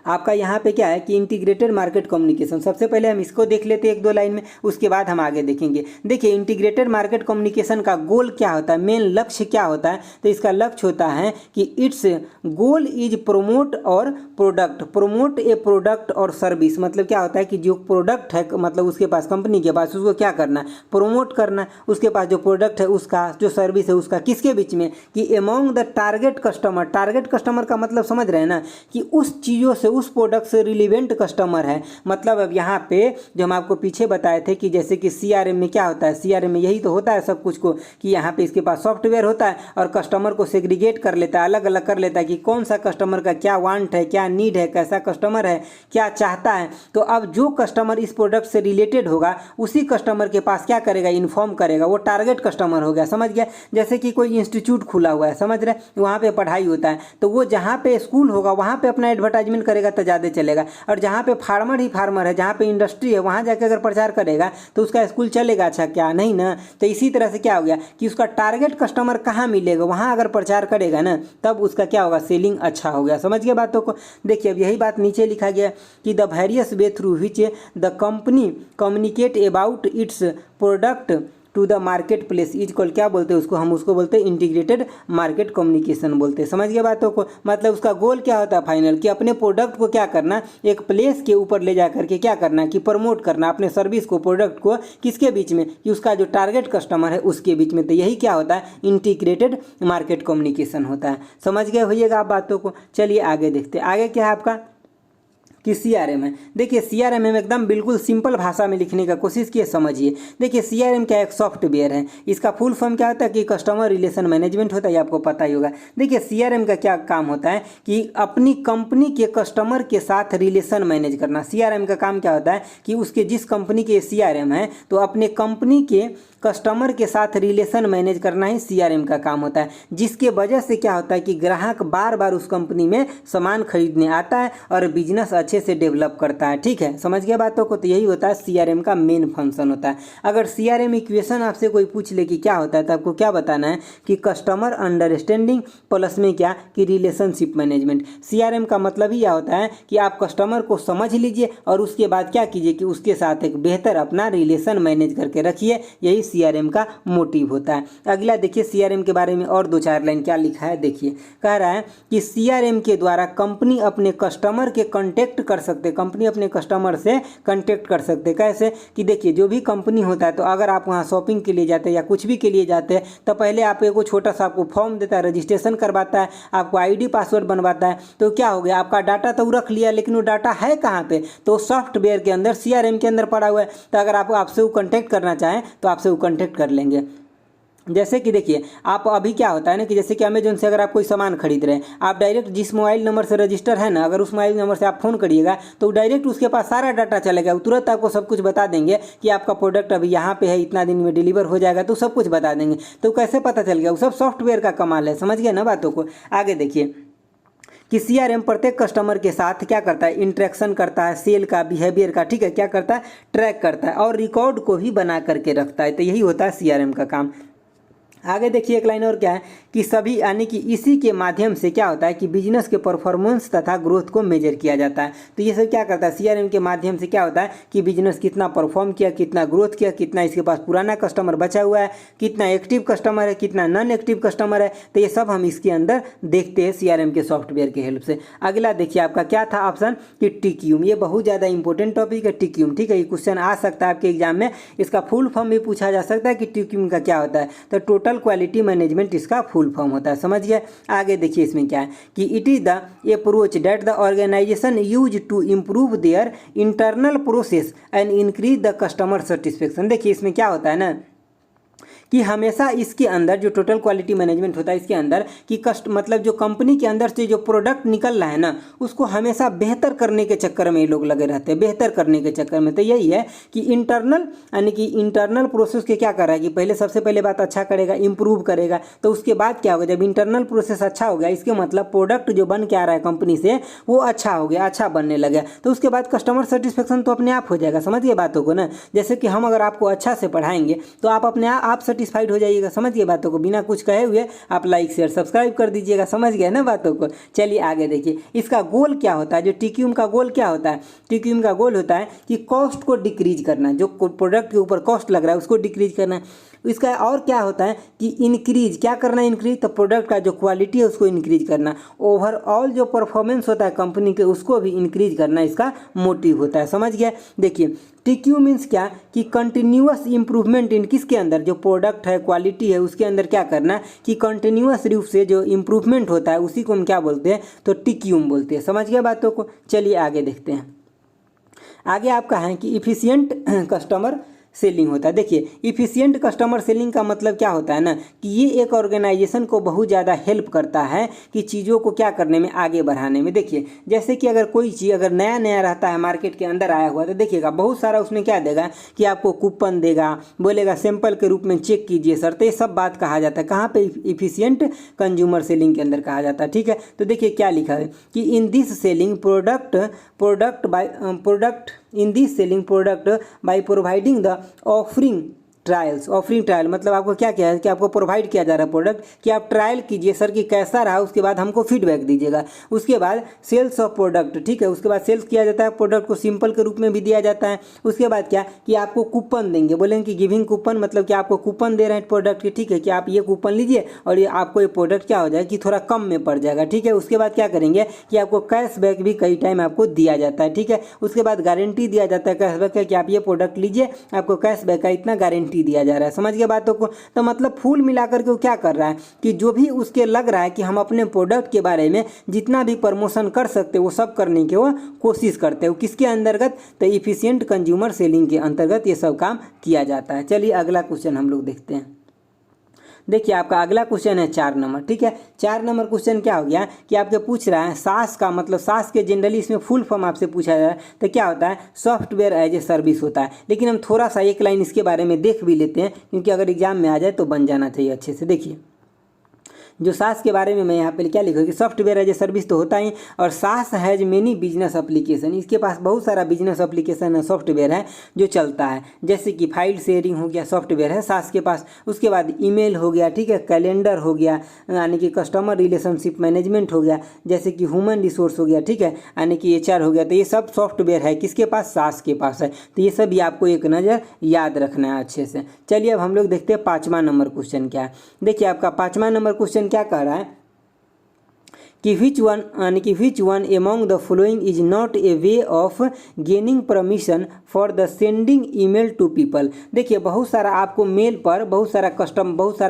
आपका यहाँ पे क्या है कि इंटीग्रेटेड मार्केट कम्युनिकेशन, सबसे पहले हम इसको देख लेते हैं एक दो लाइन में, उसके बाद हम आगे देखेंगे। देखिए इंटीग्रेटेड मार्केट कम्युनिकेशन का गोल क्या होता है, मेन लक्ष्य क्या होता है, तो इसका लक्ष्य होता है कि इट्स गोल इज प्रोमोट और प्रोडक्ट, प्रोमोट ए प्रोडक्ट और सर्विस। मतलब क्या होता है कि जो प्रोडक्ट है मतलब उसके पास, कंपनी के पास, उसको क्या करना है, प्रोमोट करना, उसके पास जो प्रोडक्ट है उसका, जो सर्विस है उसका, किसके बीच में, कि among the target customer. Target customer का मतलब समझ रहे हैं ना, कि उस चीज़ों से, उस प्रोडक्ट से रिलेवेंट कस्टमर है। मतलब अब यहाँ पे जो हम आपको पीछे बताए थे कि जैसे कि सीआरएम में क्या होता है, सीआरएम में यही तो होता है सब कुछ को, कि यहाँ पे इसके पास सॉफ्टवेयर होता है और कस्टमर को सेग्रीगेट कर लेता है, अलग अलग कर लेता है कि कौन सा कस्टमर का क्या वांट है, क्या नीड है, कैसा कस्टमर है, क्या चाहता है। तो अब जो कस्टमर इस प्रोडक्ट से रिलेटेड होगा उसी कस्टमर के पास क्या करेगा, इन्फॉर्म करेगा, वो टारगेट कस्टमर हो गया, समझ गया। जैसे कि कोई इंस्टीट्यूट खुला हुआ है, समझ रहे, वहाँ पे पढ़ाई होता है, तो वो जहाँ पे स्कूल होगा वहाँ पे अपना एडवर्टाइजमेंट करेगा तो ज़्यादा चलेगा, और जहाँ पे फार्मर ही फार्मर है, जहाँ पे इंडस्ट्री है, वहाँ जाकर अगर प्रचार करेगा तो उसका स्कूल चलेगा अच्छा, क्या नहीं ना। तो इसी तरह से क्या हो गया कि उसका टारगेट कस्टमर कहाँ मिलेगा, वहाँ अगर प्रचार करेगा ना तब उसका क्या होगा, सेलिंग अच्छा हो गया, समझ गया बातों को। देखिए अब यही बात नीचे लिखा गया कि the various way through which the company communicate about its product to the market place is called, क्या बोलते हैं उसको, हम उसको बोलते हैं इंटीग्रेटेड मार्केट कम्युनिकेशन बोलते हैं, समझ गए बातों को। मतलब उसका गोल क्या होता है फाइनल, कि अपने प्रोडक्ट को क्या करना, एक प्लेस के ऊपर ले जा करके क्या करना, कि प्रमोट करना अपने सर्विस को, प्रोडक्ट को, किसके बीच में, कि उसका जो टारगेट कस्टमर है उसके बीच में। तो यही क्या होता है, इंटीग्रेटेड मार्केट कम्युनिकेशन होता है, समझ गए होइएगा आप बातों को। चलिए आगे देखते हैं, आगे क्या है आपका कि सीआरएम है। देखिए सीआरएम हम एकदम बिल्कुल सिंपल भाषा में लिखने का कोशिश किए, समझिए। देखिए सीआरएम क्या एक सॉफ्टवेयर है, इसका फुल फॉर्म क्या होता है कि कस्टमर रिलेशन मैनेजमेंट होता है, ये आपको पता ही होगा। देखिए सीआरएम का क्या काम होता है कि अपनी कंपनी के कस्टमर के साथ रिलेशन मैनेज करना। सीआरएम का काम क्या होता है कि उसके जिस कंपनी के सीआरएम है तो अपने कंपनी के कस्टमर के साथ रिलेशन मैनेज करना ही सीआरएम का काम होता है, जिसके वजह से क्या होता है कि ग्राहक बार बार उस कंपनी में सामान खरीदने आता है और बिजनेस अच्छे से डेवलप करता है, ठीक है, समझ गया बातों को। तो यही होता है सीआरएम का मेन फंक्शन होता है। अगर सीआरएम इक्वेशन आपसे कोई पूछ ले कि क्या होता है, तो आपको क्या बताना है कि कस्टमर अंडरस्टैंडिंग प्लस में क्या, कि रिलेशनशिप मैनेजमेंट। सीआरएम का मतलब ही यह होता है कि आप कस्टमर को समझ लीजिए और उसके बाद क्या कीजिए कि उसके साथ एक बेहतर अपना रिलेशन मैनेज करके रखिए, यही सीआरएम का मोटिव होता है। अगला देखिए सीआरएम के बारे में और दो चार लाइन क्या लिखा है, देखिए कह रहा है कि सीआरएम के द्वारा कंपनी अपने कस्टमर के कांटेक्ट कर सकते, कंपनी अपने कस्टमर से कांटेक्ट कर सकते, कैसे, कि देखिए जो भी कंपनी होता है तो अगर आप वहाँ शॉपिंग के लिए जाते हैं या कुछ भी के लिए जाते हैं तो पहले आप एक छोटा सा आपको फॉर्म देता है, रजिस्ट्रेशन करवाता है, आपको आईडी पासवर्ड बनवाता है। तो क्या हो गया, आपका डाटा तो रख लिया, लेकिन वो डाटा है कहाँ पे, तो सॉफ्टवेयर के अंदर, सीआरएम के अंदर पड़ा हुआ है। तो अगर आप आपसे वो कांटेक्ट करना चाहें तो आपसे वो कांटेक्ट कर लेंगे। जैसे कि देखिए आप अभी क्या होता है ना कि जैसे कि अमेजोन से अगर आप कोई सामान खरीद रहे हैं, आप डायरेक्ट जिस मोबाइल नंबर से रजिस्टर है ना, अगर उस मोबाइल नंबर से आप फ़ोन करिएगा तो डायरेक्ट उसके पास सारा डाटा चलेगा, तुरंत आपको सब कुछ बता देंगे कि आपका प्रोडक्ट अभी यहाँ पे है, इतना दिन में डिलीवर हो जाएगा, तो सब कुछ बता देंगे। तो कैसे पता चल गया, वो सब सॉफ्टवेयर का कमाल है, समझ गए ना बातों को। आगे देखिए कि सीआरएम प्रत्येक कस्टमर के साथ क्या करता है, इंटरेक्शन करता है, सेल का, बिहेवियर का, ठीक है, क्या करता है, ट्रैक करता है और रिकॉर्ड को भी बना करके रखता है। तो यही होता है सीआरएम का काम। आगे देखिए एक लाइन और क्या है कि सभी, यानी कि इसी के माध्यम से क्या होता है कि बिजनेस के परफॉर्मेंस तथा ग्रोथ को मेजर किया जाता है। तो ये सब क्या करता है, सीआरएम के माध्यम से क्या होता है कि बिजनेस कितना परफॉर्म किया, कितना ग्रोथ किया, कितना इसके पास पुराना कस्टमर बचा हुआ है, कितना एक्टिव कस्टमर है, कितना नॉन एक्टिव कस्टमर है। तो ये सब हम इसके अंदर देखते हैं सीआरएम के सॉफ्टवेयर के हेल्प से। अगला देखिए आपका क्या था ऑप्शन कि टिक्यूम, ये बहुत ज़्यादा इंपॉर्टेंट टॉपिक है टिक्यूम, ठीक है, ये क्वेश्चन आ सकता है आपके एग्जाम में, इसका फुल फॉर्म भी पूछा जा सकता है कि टिक्यूम का क्या होता है। तो टोटल क्वालिटी मैनेजमेंट इसका फुल फॉर्म होता है, समझ गए। आगे देखिए इसमें क्या है कि it is the approach that the organisation use to improve their internal process and increase the customer satisfaction. देखिए इसमें क्या होता है ना कि हमेशा इसके अंदर जो टोटल क्वालिटी मैनेजमेंट होता है इसके अंदर कि मतलब जो कंपनी के अंदर से जो प्रोडक्ट निकल रहा है ना उसको हमेशा बेहतर करने के चक्कर में ये लोग लगे रहते हैं, बेहतर करने के चक्कर में। तो यही है कि इंटरनल यानी कि इंटरनल प्रोसेस के क्या कर रहा है कि पहले सबसे पहले बात अच्छा करेगा, इंप्रूव करेगा, तो उसके बाद क्या होगा, जब इंटरनल प्रोसेस अच्छा हो गया इसके मतलब प्रोडक्ट जो बन के आ रहा है कंपनी से वो अच्छा हो गया, अच्छा बनने लगा, तो उसके बाद कस्टमर सेटिस्फेक्शन तो अपने आप हो जाएगा। समझिए बातों को ना, जैसे कि हम अगर आपको अच्छा से पढ़ाएंगे तो आप अपने आप सेटिस्फाइड हो जाइएगा। समझिए बातों को, बिना कुछ कहे हुए आप लाइक शेयर सब्सक्राइब कर दीजिएगा। समझ गए ना बातों को। चलिए आगे देखिए इसका गोल क्या होता है। जो टीक्यूएम का गोल क्या होता है, टीक्यूएम का गोल होता है कि कॉस्ट को डिक्रीज करना, जो प्रोडक्ट के ऊपर कॉस्ट लग रहा है उसको डिक्रीज करना। इसका और क्या होता है कि इंक्रीज, क्या करना है इंक्रीज, तो प्रोडक्ट का जो क्वालिटी है उसको इंक्रीज करना। ओवरऑल जो परफॉर्मेंस होता है कंपनी के उसको भी इंक्रीज करना इसका मोटिव होता है। समझ गया। देखिए टीक्यू मीन्स क्या कि कंटिन्यूअस इंप्रूवमेंट इन किसके अंदर, जो प्रोडक्ट है क्वालिटी है उसके अंदर क्या करना कि कंटिन्यूअस रूप से जो इंप्रूवमेंट होता है उसी को हम क्या बोलते हैं, तो टीक्यूम बोलते हैं। समझ गया बातों को। चलिए आगे देखते हैं। आगे आपका है कि इफिशिएंट कस्टमर सेलिंग होता है। देखिए इफिशिएंट कस्टमर सेलिंग का मतलब क्या होता है ना कि ये एक ऑर्गेनाइजेशन को बहुत ज़्यादा हेल्प करता है कि चीज़ों को क्या करने में, आगे बढ़ाने में। देखिए जैसे कि अगर कोई चीज़ अगर नया नया रहता है मार्केट के अंदर आया हुआ तो देखिएगा बहुत सारा उसमें क्या देगा कि आपको कूपन देगा, बोलेगा सैंपल के रूप में चेक कीजिए सर, तो ये सब बात कहा जाता है कहाँ पे, इफिशिएंट कंज्यूमर सेलिंग के अंदर कहा जाता है। ठीक है, तो देखिए क्या लिखा है कि in this selling in this selling product by providing the offering trials. Offering trial मतलब आपको क्या क्या है कि आपको प्रोवाइड किया जा रहा है प्रोडक्ट कि आप ट्रायल कीजिए सर कि कैसा रहा, उसके बाद हमको फीडबैक दीजिएगा। उसके बाद सेल्स ऑफ प्रोडक्ट, ठीक है, उसके बाद सेल्स किया जाता है, प्रोडक्ट को सिंपल के रूप में भी दिया जाता है। उसके बाद क्या कि आपको कूपन देंगे, बोलेंगे कि गिविंग कूपन मतलब कि आपको कूपन दे रहे हैं प्रोडक्ट के, ठीक है, कि आप ये कूपन लीजिए और ये आपको ये प्रोडक्ट क्या हो जाएगा कि थोड़ा कम में पड़ जाएगा। ठीक है, उसके बाद क्या करेंगे कि आपको कैशबैक भी कई टाइम आपको दिया जाता है। ठीक है, उसके बाद गारंटी दिया जाता है कैशबैक है कि आप ये प्रोडक्ट लीजिए, आपको कैशबैक का इतना गारंटी दिया जा रहा है। समझ गए बातों को। तो मतलब फूल मिलाकर के वो क्या कर रहा है कि जो भी उसके लग रहा है कि हम अपने प्रोडक्ट के बारे में जितना भी प्रमोशन कर सकते वो सब करने की वो कोशिश करते हैं। किसके अंतर्गत, तो इफिशिएंट कंज्यूमर सेलिंग के अंतर्गत ये सब काम किया जाता है। चलिए अगला क्वेश्चन हम लोग देखते हैं। देखिए आपका अगला क्वेश्चन है 4 नंबर। ठीक है, 4 नंबर क्वेश्चन क्या हो गया कि आपके पूछ रहा है सास का मतलब, सास के जनरली इसमें फुल फॉर्म आपसे पूछा जा रहा है तो क्या होता है, सॉफ्टवेयर एज ए सर्विस होता है। लेकिन हम थोड़ा सा एक लाइन इसके बारे में देख भी लेते हैं क्योंकि अगर एग्जाम में आ जाए तो बन जाना चाहिए अच्छे से। देखिए जो सास के बारे में मैं यहाँ पे क्या लिखा कि सॉफ्टवेयर एज ए सर्विस तो होता ही, और सास हैज मेनी बिजनेस एप्लीकेशन, इसके पास बहुत सारा बिजनेस एप्लीकेशन है, सॉफ्टवेयर है जो चलता है। जैसे कि फाइल शेयरिंग हो गया, सॉफ्टवेयर है सास के पास। उसके बाद ईमेल हो गया, ठीक है, कैलेंडर हो गया, यानी कि कस्टमर रिलेशनशिप मैनेजमेंट हो गया, जैसे कि ह्यूमन रिसोर्स हो गया, ठीक है, यानी कि HR हो गया। तो ये सब सॉफ्टवेयर है किसके पास, सास के पास है। तो ये सब भी आपको एक नज़र याद रखना है अच्छे से। चलिए अब हम लोग देखते हैं 5वां नंबर क्वेश्चन क्या है। देखिए आपका 5वां नंबर क्वेश्चन क्या कह रहा है कि which one among the following is not a way of gaining permission for the sending email to people. देखिए बहुत सारा आपको मेल पर बहुत सारा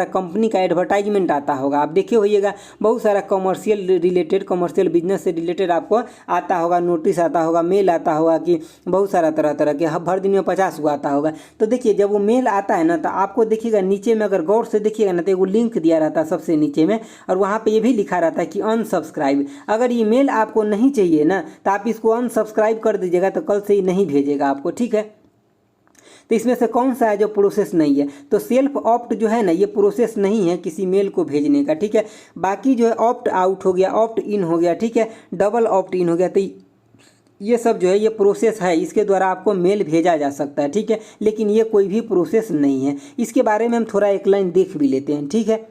कंपनी का एडवर्टाइजमेंट आता होगा, आप देखे होइएगा, बहुत सारा कमर्शियल बिजनेस से रिलेटेड आपको आता होगा, नोटिस आता होगा, मेल आता होगा कि बहुत सारा तरह के हर दिन में 50 को आता होगा। तो देखिए जब वो मेल आता है ना तो आपको देखिएगा नीचे में अगर गौर से देखिएगा ना तो एगो लिंक दिया रहता है सबसे नीचे में, और वहाँ पे ये भी लिखा रहता है कि अनसब्सक्राइब। अगर ये मेल आपको नहीं चाहिए ना तो आप इसको अनसब्सक्राइब कर दीजिएगा, तो कल से ही नहीं भेजेगा आपको। ठीक है, तो इसमें से कौन सा है जो प्रोसेस नहीं है, तो सेल्फ ऑप्ट जो है ना ये प्रोसेस नहीं है किसी मेल को भेजने का। ठीक है, बाकी जो है ऑप्ट आउट हो गया, ऑप्ट इन हो गया, ठीक है, डबल ऑप्ट इन हो गया, तो ये सब जो है ये प्रोसेस है, इसके द्वारा आपको मेल भेजा जा सकता है। ठीक है, लेकिन ये कोई भी प्रोसेस नहीं है। इसके बारे में हम थोड़ा एक लाइन देख भी लेते हैं। ठीक है,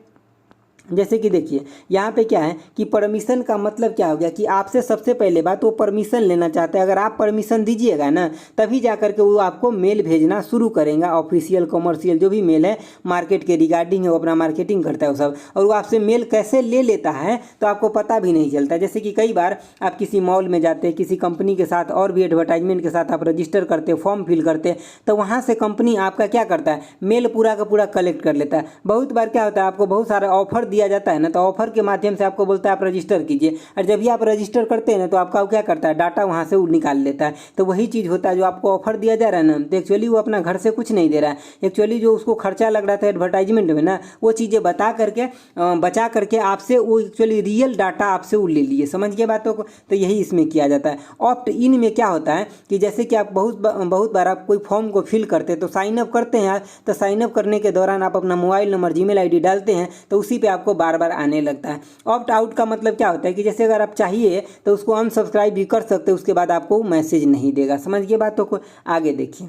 जैसे कि देखिए यहाँ पे क्या है कि परमिशन का मतलब क्या हो गया कि आपसे सबसे पहले बात वो परमिशन लेना चाहते हैं। अगर आप परमिशन दीजिएगा ना तभी जा करके वो आपको मेल भेजना शुरू करेंगे, ऑफिशियल कमर्शियल जो भी मेल है मार्केट के रिगार्डिंग है, वो अपना मार्केटिंग करता है वो सब, और वो आपसे मेल कैसे ले लेता है तो आपको पता भी नहीं चलता। जैसे कि कई बार आप किसी मॉल में जाते हैं, किसी कंपनी के साथ और भी एडवर्टाइजमेंट के साथ आप रजिस्टर करते, फॉर्म फिल करते, तो वहाँ से कंपनी आपका क्या करता है, मेल पूरा का पूरा कलेक्ट कर लेता है। बहुत बार क्या होता है आपको बहुत सारे ऑफर दिया जाता है ना, तो ऑफर के माध्यम से आपको बोलता है आप रजिस्टर कीजिए, और जब भी आप रजिस्टर करते हैं ना तो आपका क्या करता है, डाटा वहाँ से निकाल लेता है। तो वही चीज़ होता है, जो आपको ऑफर दिया जा रहा है ना, तो एक्चुअली वो अपना घर से कुछ नहीं दे रहा है, एक्चुअली जो उसको खर्चा लग रहा था एडवर्टाइजमेंट में ना, वो चीज़ें बचा करके आपसे वो एक्चुअली रियल डाटा आपसे वो ले लिए। समझ गए बातों को? तो यही इसमें किया जाता है। ऑप्ट इन में क्या होता है कि जैसे कि आप बहुत बार आप कोई फॉर्म को फिल करते हैं, तो साइन अप करते हैं, तो साइन अप करने के दौरान आप अपना मोबाइल नंबर, जीमेल आईडी डालते हैं, तो उसी पे आपको बार बार आने लगता है। ऑप्ट आउट का मतलब क्या होता है कि जैसे अगर आप चाहिए तो उसको अनसब्सक्राइब भी कर सकते हैं, उसके बाद आपको मैसेज नहीं देगा। समझ गए बातों को? आगे देखिए,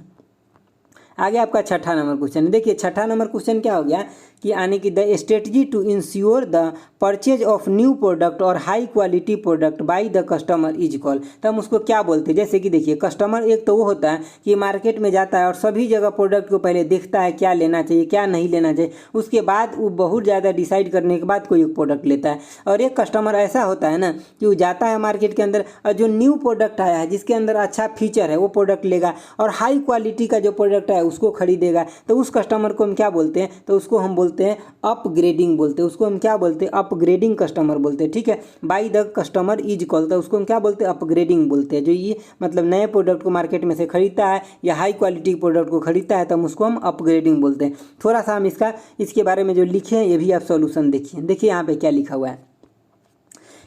आगे आपका छठा नंबर क्वेश्चन। देखिए छठा नंबर क्वेश्चन क्या हो गया कि आने की the strategy to ensure the purchase of new product और high quality product by the customer is call. तो हम उसको क्या बोलते हैं? जैसे कि देखिए, कस्टमर एक तो वो होता है कि मार्केट में जाता है और सभी जगह प्रोडक्ट को पहले देखता है क्या लेना चाहिए क्या नहीं लेना चाहिए, उसके बाद वो बहुत ज़्यादा डिसाइड करने के बाद कोई एक प्रोडक्ट लेता है। और एक कस्टमर ऐसा होता है ना कि वो जाता है मार्केट के अंदर और जो न्यू प्रोडक्ट आया है जिसके अंदर अच्छा फीचर है वो प्रोडक्ट लेगा, और हाई क्वालिटी का जो प्रोडक्ट है उसको खरीदेगा। तो उस कस्टमर को हम क्या बोलते हैं? तो उसको हम बोलते हैं अपग्रेडिंग बोलते हैं। उसको हम क्या बोलते हैं? अपग्रेडिंग कस्टमर बोलते हैं। ठीक है, bye the customer is call, तो उसको हम क्या बोलते हैं? अपग्रेडिंग बोलते हैं। जो ये मतलब नए प्रोडक्ट को मार्केट में से खरीदता है या हाई क्वालिटी प्रोडक्ट को खरीदता है तो हम उसको हम अपग्रेडिंग बोलते हैं। थोड़ा सा हम इसके बारे में जो लिखे हैं ये भी आप सॉल्यूशन देखिए। देखिए यहाँ पे क्या लिखा हुआ है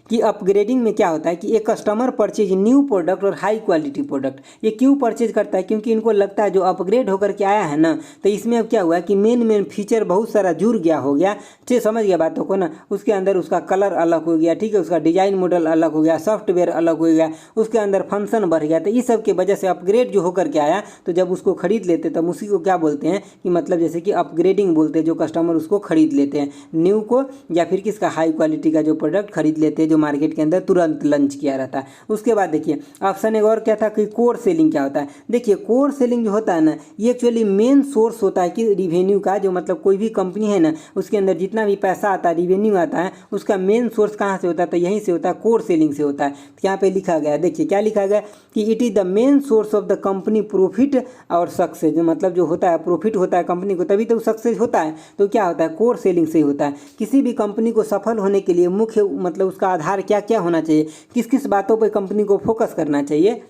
कि अपग्रेडिंग में क्या होता है कि एक कस्टमर परचेज न्यू प्रोडक्ट और हाई क्वालिटी प्रोडक्ट। ये क्यों परचेज करता है? क्योंकि इनको लगता है जो अपग्रेड होकर के आया है ना, तो इसमें अब क्या हुआ कि मेन फीचर बहुत सारा जुड़ गया हो गया। ठीक, समझ गया बातों को ना? उसके अंदर उसका कलर अलग हो गया, ठीक है, उसका डिजाइन मॉडल अलग हो गया, सॉफ्टवेयर अलग हो गया, उसके अंदर फंक्शन बढ़ गया। तो इस सब की वजह से अपग्रेड जो होकर के आया, तो जब उसको खरीद लेते तब उसी को क्या बोलते हैं कि मतलब जैसे कि अपग्रेडिंग बोलते हैं। जो कस्टमर उसको खरीद लेते हैं न्यू को, या फिर किसका हाई क्वालिटी का जो प्रोडक्ट खरीद लेते हैं जो मार्केट के अंदर तुरंत लंच किया रहता है। उसके बाद देखिए ऑप्शन एक और क्या था कि कोर सेलिंग क्या होता है। देखिए कोर सेलिंग जो होता है ना, ये एक्चुअली मेन सोर्स होता है कि रिवेन्यू का, जो मतलब कोई भी कंपनी है ना उसके अंदर जितना भी पैसा आता है, रिवेन्यू आता है, उसका मेन सोर्स कहाँ से होता है? तो यहीं से होता है, कोर सेलिंग से होता है। तो यहाँ पे लिखा गया, देखिए क्या लिखा गया कि it is the main source of the company profit और सक्सेस। जो मतलब जो होता है प्रॉफिट होता है कंपनी को, तभी तो सक्सेस होता है। तो क्या होता है? कोर सेलिंग से होता है। किसी भी कंपनी को सफल होने के लिए मुख्य मतलब उसका आधार क्या क्या होना चाहिए, किस किस बातों पर कंपनी को फोकस करना चाहिए,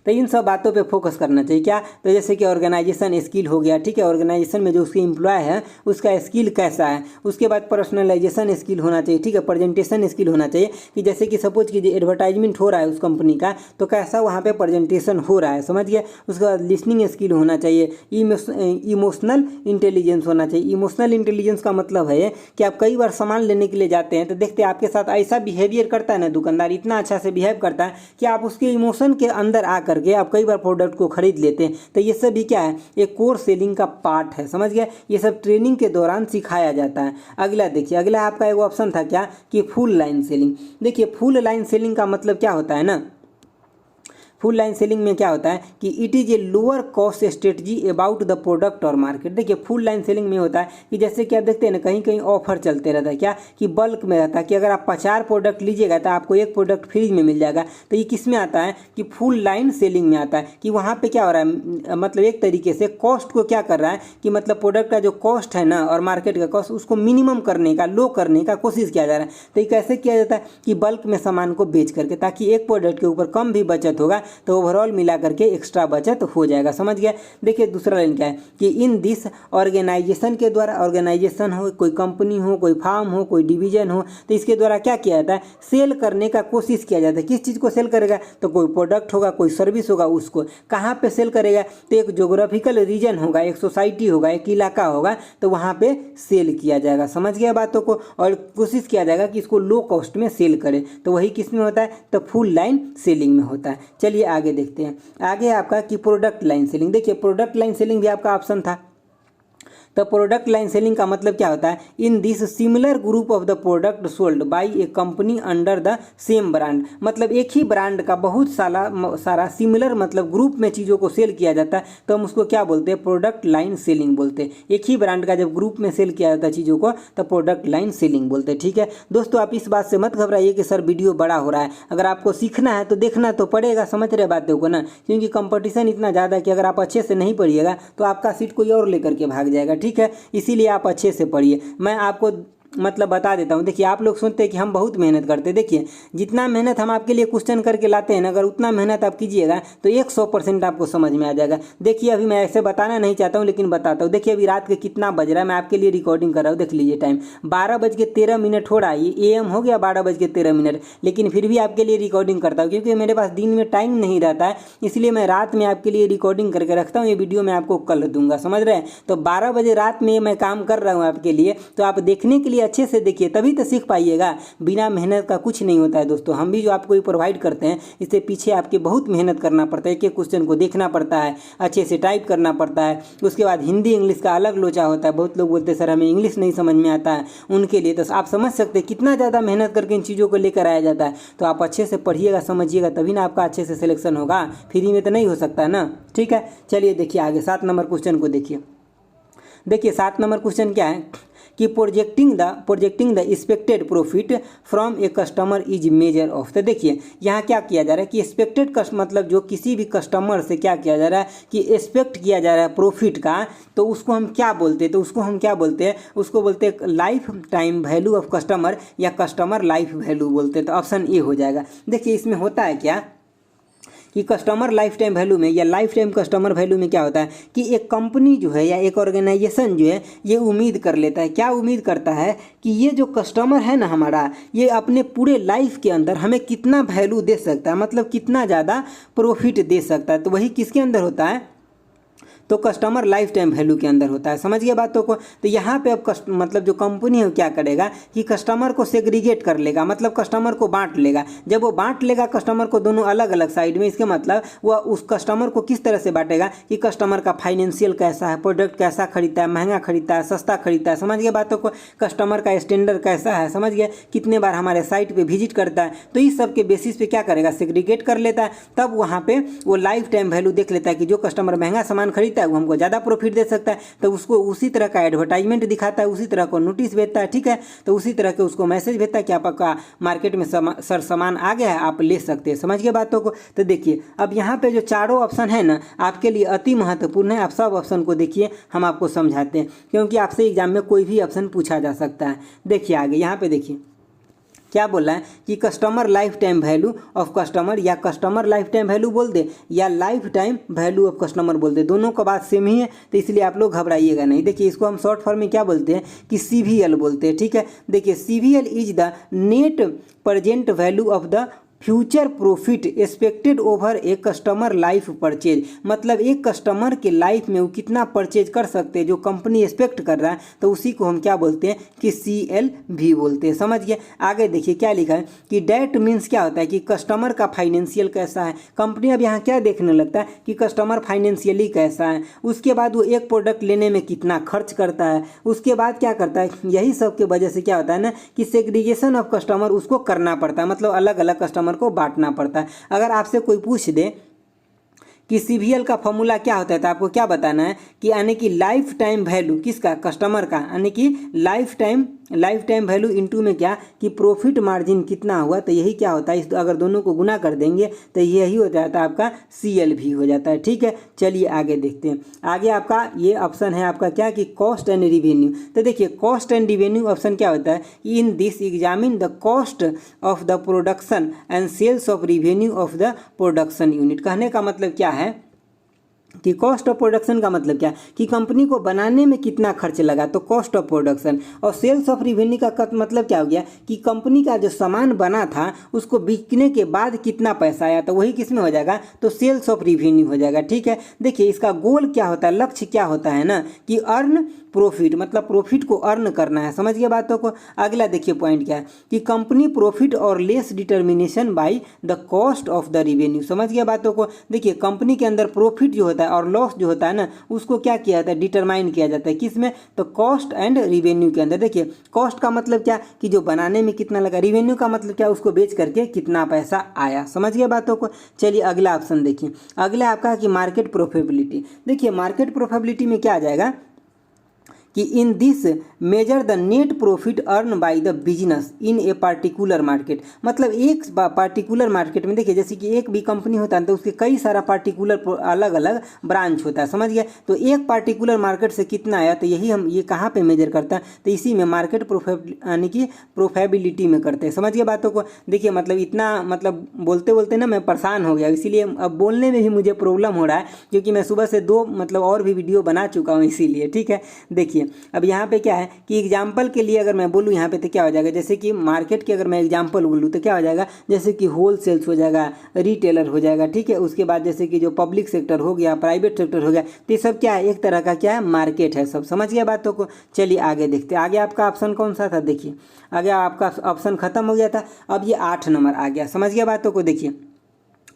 तो इन सब बातों पे फोकस करना चाहिए। क्या? तो जैसे कि ऑर्गेनाइजेशन स्किल हो गया, ठीक है, ऑर्गेनाइजेशन में जो उसके एम्प्लॉय है उसका स्किल कैसा है। उसके बाद पर्सनलाइजेशन स्किल होना चाहिए, ठीक है, प्रेजेंटेशन स्किल होना चाहिए कि जैसे कि सपोज कि एडवर्टाइजमेंट हो रहा है उस कंपनी का, तो कैसा वहाँ पे प्रेजेंटेशन हो रहा है, समझ गया। उसके बाद लिसनिंग स्किल होना चाहिए, इमोशनल इंटेलिजेंस होना चाहिए। इमोशनल इंटेलिजेंस का मतलब है कि आप कई बार सामान लेने के लिए जाते हैं तो देखते हैं आपके साथ ऐसा बिहेवियर करता है ना दुकानदार, इतना अच्छा से बिहेव करता है कि आप उसके इमोशन के अंदर आकर करके आप कई बार प्रोडक्ट को खरीद लेते हैं। तो ये सब भी क्या है? एक कोर सेलिंग का पार्ट है, समझ गया। ये सब ट्रेनिंग के दौरान सिखाया जाता है। अगला देखिए, अगला आपका एक ऑप्शन था क्या कि फुल लाइन सेलिंग। देखिए फुल लाइन सेलिंग का मतलब क्या होता है ना, फुल लाइन सेलिंग में क्या होता है कि it is a lower cost strategy about the product और मार्केट। देखिए फुल लाइन सेलिंग में होता है कि जैसे कि आप देखते हैं ना कहीं कहीं ऑफर चलते रहता है, क्या कि बल्क में रहता है कि अगर आप 50 प्रोडक्ट लीजिएगा तो आपको एक प्रोडक्ट फ्री में मिल जाएगा। तो ये किस में आता है कि फुल लाइन सेलिंग में आता है कि वहाँ पर क्या हो रहा है, मतलब एक तरीके से कॉस्ट को क्या कर रहा है कि मतलब प्रोडक्ट का जो कॉस्ट है ना और मार्केट का कॉस्ट उसको मिनिमम करने का, लो करने का कोशिश किया जा रहा है। तो ये कैसे किया जाता है कि बल्क में सामान को बेच करके, ताकि एक प्रोडक्ट के ऊपर कम भी बचत होगा तो ओवरऑल मिला करके एक्स्ट्रा बचत हो जाएगा, समझ गया। देखिए दूसरा लाइन क्या है कि इन दिस ऑर्गेनाइजेशन के द्वारा, ऑर्गेनाइजेशन हो, कोई कंपनी हो, कोई फार्म हो, कोई डिवीजन हो, तो इसके द्वारा क्या किया जाता है? सेल करने का कोशिश किया जाता है। किस चीज़ को सेल करेगा? तो कोई प्रोडक्ट होगा, कोई सर्विस होगा, उसको कहाँ पे सेल करेगा? तो एक जोग्राफिकल रीजन होगा, एक सोसाइटी होगा, एक इलाका होगा, तो वहाँ पे सेल किया जाएगा, समझ गया बातों को। और कोशिश किया जाएगा कि इसको लो कॉस्ट में सेल करे। तो वही किस में होता है? तो फुल लाइन सेलिंग में होता है। चलिए आगे देखते हैं। आगे आपका कि प्रोडक्ट लाइन सेलिंग। देखिए प्रोडक्ट लाइन सेलिंग भी आपका ऑप्शन था। तो प्रोडक्ट लाइन सेलिंग का मतलब क्या होता है? In this similar group of the product sold by A company under the same brand. मतलब एक ही ब्रांड का बहुत सारा सिमिलर मतलब ग्रुप में चीज़ों को सेल किया जाता है, तो हम उसको क्या बोलते हैं? प्रोडक्ट लाइन सेलिंग बोलते हैं। एक ही ब्रांड का जब ग्रुप में सेल किया जाता है चीज़ों को तो प्रोडक्ट लाइन सेलिंग बोलते हैं, ठीक है दोस्तों। आप इस बात से मत घबराइए कि सर वीडियो बड़ा हो रहा है, अगर आपको सीखना है तो देखना तो पड़ेगा, समझ रहे बातों को ना, क्योंकि कंपटीशन इतना ज़्यादा है कि अगर आप अच्छे से नहीं पढ़िएगा तो आपका सीट कोई और लेकर के भाग जाएगा, ठीक है। इसीलिए आप अच्छे से पढ़िए। मैं आपको मतलब बता देता हूँ। देखिए आप लोग सुनते हैं कि हम बहुत मेहनत करते हैं, देखिए जितना मेहनत हम आपके लिए क्वेश्चन करके लाते हैं ना, अगर उतना मेहनत आप कीजिएगा तो 100% आपको समझ में आ जाएगा। देखिए अभी मैं ऐसे बताना नहीं चाहता हूँ लेकिन बताता हूँ। देखिए अभी रात के कितना बज रहा है, मैं आपके लिए रिकॉर्डिंग कर रहा हूँ, देख लीजिए टाइम 12:13 हो रहा है। ये AM हो गया 12:13, लेकिन फिर भी आपके लिए रिकॉर्डिंग करता हूँ क्योंकि मेरे पास दिन में टाइम नहीं रहता है, इसलिए मैं रात में आपके लिए रिकॉर्डिंग करके रखता हूँ। ये वीडियो मैं आपको कल दूंगा, समझ रहे हैं। तो 12 बजे रात में मैं काम कर रहा हूँ आपके लिए, तो आप देखने के लिए अच्छे से देखिए तभी तो सीख पाइएगा। बिना मेहनत का कुछ नहीं होता है दोस्तों। हम भी जो आपको प्रोवाइड करते हैं इससे पीछे आपके बहुत मेहनत करना पड़ता है, एक एक क्वेश्चन को देखना पड़ता है, अच्छे से टाइप करना पड़ता है। उसके बाद हिंदी इंग्लिश का अलग लोचा होता है। बहुत लोग बोलते हैं सर हमें इंग्लिश नहीं समझ में आता है, उनके लिए तो आप समझ सकते हैं कितना ज़्यादा मेहनत करके इन चीज़ों को लेकर आया जाता है। तो आप अच्छे से पढ़िएगा समझिएगा तभी ना आपका अच्छे से सिलेक्शन होगा, फ्री में तो नहीं हो सकता ना। ठीक है, चलिए देखिए आगे 7 नंबर क्वेश्चन को देखिए। देखिए 7 नंबर क्वेश्चन क्या है कि projecting the expected profit from a customer is measure of. तो देखिए यहाँ क्या किया जा रहा है कि एक्सपेक्टेड मतलब जो किसी भी कस्टमर से क्या किया जा रहा है कि एक्सपेक्ट किया जा रहा है प्रॉफिट का, तो उसको हम क्या बोलते हैं, तो उसको हम क्या बोलते हैं, उसको बोलते हैं life time value of customer या कस्टमर लाइफ वैल्यू बोलते हैं। तो ऑप्शन ए हो जाएगा। देखिए इसमें होता है क्या कि कस्टमर लाइफ टाइम वैल्यू में या लाइफ टाइम कस्टमर वैल्यू में क्या होता है कि एक कंपनी जो है या एक ऑर्गेनाइजेशन जो है ये उम्मीद कर लेता है, क्या उम्मीद करता है कि ये जो कस्टमर है ना हमारा, ये अपने पूरे लाइफ के अंदर हमें कितना वैल्यू दे सकता है, मतलब कितना ज़्यादा प्रॉफिट दे सकता है। तो वही किसके अंदर होता है, तो कस्टमर लाइफ टाइम वैल्यू के अंदर होता है। समझ गए बातों को। तो यहाँ पे अब मतलब जो कंपनी है क्या करेगा कि कस्टमर को सेग्रीगेट कर लेगा, मतलब कस्टमर को बांट लेगा। जब वो बांट लेगा कस्टमर को दोनों अलग अलग साइड में, इसके मतलब वह उस कस्टमर को किस तरह से बांटेगा कि कस्टमर का फाइनेंशियल कैसा है, प्रोडक्ट कैसा खरीदता है, महंगा खरीदता है, सस्ता खरीदता है, समझ गए बातों को। कस्टमर का स्टैंडर्ड कैसा है, समझ गए, कितने बार हमारे साइट पर विजिट करता है। तो इस सब के बेसिस पे क्या करेगा, सेग्रीगेट कर लेता है। तब वहाँ पे वो लाइफ टाइम वैल्यू देख लेता है कि जो कस्टमर महंगा सामान खरीदता है वो हमको ज़्यादा प्रॉफिट दे सकता है, तो उसको उसी तरह का एडवर्टाइजमेंट दिखाता है, उसी तरह को नोटिस भेजता है। ठीक है, तो उसी तरह के उसको मैसेज भेजता है कि आपका मार्केट में सर सामान आ गया है, आप ले सकते हैं। समझ गए बातों को। तो देखिए अब यहाँ पे जो चारों ऑप्शन है ना आपके लिए अति महत्वपूर्ण है। आप सब ऑप्शन को देखिए, हम आपको समझाते हैं क्योंकि आपसे एग्जाम में कोई भी ऑप्शन पूछा जा सकता है। देखिए आगे यहाँ पे देखिए क्या बोल रहा है कि customer life time value of customer, या कस्टमर लाइफ टाइम वैल्यू बोल दे या life time value of customer बोल दे, दोनों का बात सेम ही है। तो इसलिए आप लोग घबराइएगा नहीं। देखिए इसको हम शॉर्ट फॉर्म में क्या बोलते हैं कि CVL बोलते हैं। ठीक है, देखिए CVL is the net present value of the future profit expected over a customer life purchase. मतलब एक कस्टमर के लाइफ में वो कितना परचेज कर सकते हैं जो कंपनी एक्सपेक्ट कर रहा है, तो उसी को हम क्या बोलते हैं कि CLV बोलते हैं। समझ गए। आगे देखिए क्या लिखा है कि डेट मीन्स क्या होता है कि कस्टमर का फाइनेंशियल कैसा है। कंपनी अब यहाँ क्या देखने लगता है कि कस्टमर फाइनेंशियली कैसा है, उसके बाद वो एक प्रोडक्ट लेने में कितना खर्च करता है, उसके बाद क्या करता है। यही सब के वजह से क्या होता है ना कि सेग्रीगेशन ऑफ कस्टमर उसको करना पड़ता है, मतलब अलग अलग कस्टमर को बांटना पड़ता है। अगर आपसे कोई पूछ दे कि CVL का फॉर्मूला क्या होता है तो आपको क्या बताना है कि यानी कि लाइफ टाइम वैल्यू किसका, कस्टमर का, यानी कि लाइफ टाइम वैल्यू इनटू में क्या कि प्रॉफिट मार्जिन कितना हुआ, तो यही क्या होता है, इस अगर दोनों को गुना कर देंगे तो यही हो जाता है आपका CLV हो जाता है। ठीक है, चलिए आगे देखते हैं। आगे आपका ये ऑप्शन है आपका क्या कि कॉस्ट एंड रिवेन्यू। तो देखिए कॉस्ट एंड रिवेन्यू ऑप्शन क्या होता है, in this examine the cost of the production and sales of revenue of the production unit. कहने का मतलब क्या है कि कॉस्ट ऑफ प्रोडक्शन का मतलब क्या कि कंपनी को बनाने में कितना खर्च लगा, तो कॉस्ट ऑफ प्रोडक्शन। और सेल्स ऑफ रिवेन्यू का मतलब क्या हो गया कि कंपनी का जो सामान बना था उसको बिकने के बाद कितना पैसा आया, तो वही किस में हो जाएगा, तो सेल्स ऑफ रिवेन्यू हो जाएगा। ठीक है, देखिए इसका गोल क्या होता है, लक्ष्य क्या होता है ना कि अर्न प्रॉफिट, मतलब प्रॉफिट को अर्न करना है। समझ गए बातों को। अगला देखिए पॉइंट क्या है कि कंपनी प्रॉफिट और less determination by the cost of the revenue. समझ गए बातों को। देखिए कंपनी के अंदर प्रॉफिट जो होता है और लॉस जो होता है ना उसको क्या किया जाता है, डिटरमाइन किया जाता है किस में, तो कॉस्ट एंड रिवेन्यू के अंदर। देखिए कॉस्ट का मतलब क्या कि जो बनाने में कितना लगा, रिवेन्यू का मतलब क्या उसको बेच करके कितना पैसा आया। समझ गए बातों को। चलिए अगला ऑप्शन देखिए। अगला आपका कि मार्केट प्रोफेबिलिटी। देखिए मार्केट प्रोफेबिलिटी में क्या आ जाएगा कि in this measure the net profit earn by the business in a particular market. मतलब एक पार्टिकुलर मार्केट में देखिए, जैसे कि एक भी कंपनी होता है तो उसके कई सारा पार्टिकुलर अलग अलग ब्रांच होता है, समझ गए। तो एक पार्टिकुलर मार्केट से कितना आया, तो यही हम ये कहाँ पे मेजर करता है, तो इसी में मार्केट यानी कि प्रोफेबिलिटी में करते हैं, समझ गए बातों को। देखिए मतलब इतना मतलब बोलते बोलते ना मैं परेशान हो गया, इसीलिए अब बोलने में भी मुझे प्रॉब्लम हो रहा है, क्योंकि मैं सुबह से 2 मतलब और भी वीडियो बना चुका हूँ इसीलिए, ठीक है। देखिए अब यहाँ पे क्या है कि एग्जाम्पल के लिए अगर मैं बोलूँ यहाँ पे तो क्या हो जाएगा, जैसे कि मार्केट की अगर मैं एग्जाम्पल बोलूँ तो क्या हो जाएगा, जैसे कि होल सेल्स हो जाएगा, रिटेलर हो जाएगा, ठीक है। उसके बाद जैसे कि जो पब्लिक सेक्टर हो गया, प्राइवेट सेक्टर हो गया, तो ये सब क्या है, एक तरह का क्या है, मार्केट है सब, समझ गया बातों को। चलिए आगे देखते हैं। आगे आपका ऑप्शन कौन सा था, देखिए आगे आपका ऑप्शन खत्म हो गया था, अब ये 8 नंबर आ गया, समझ गया बातों को। देखिए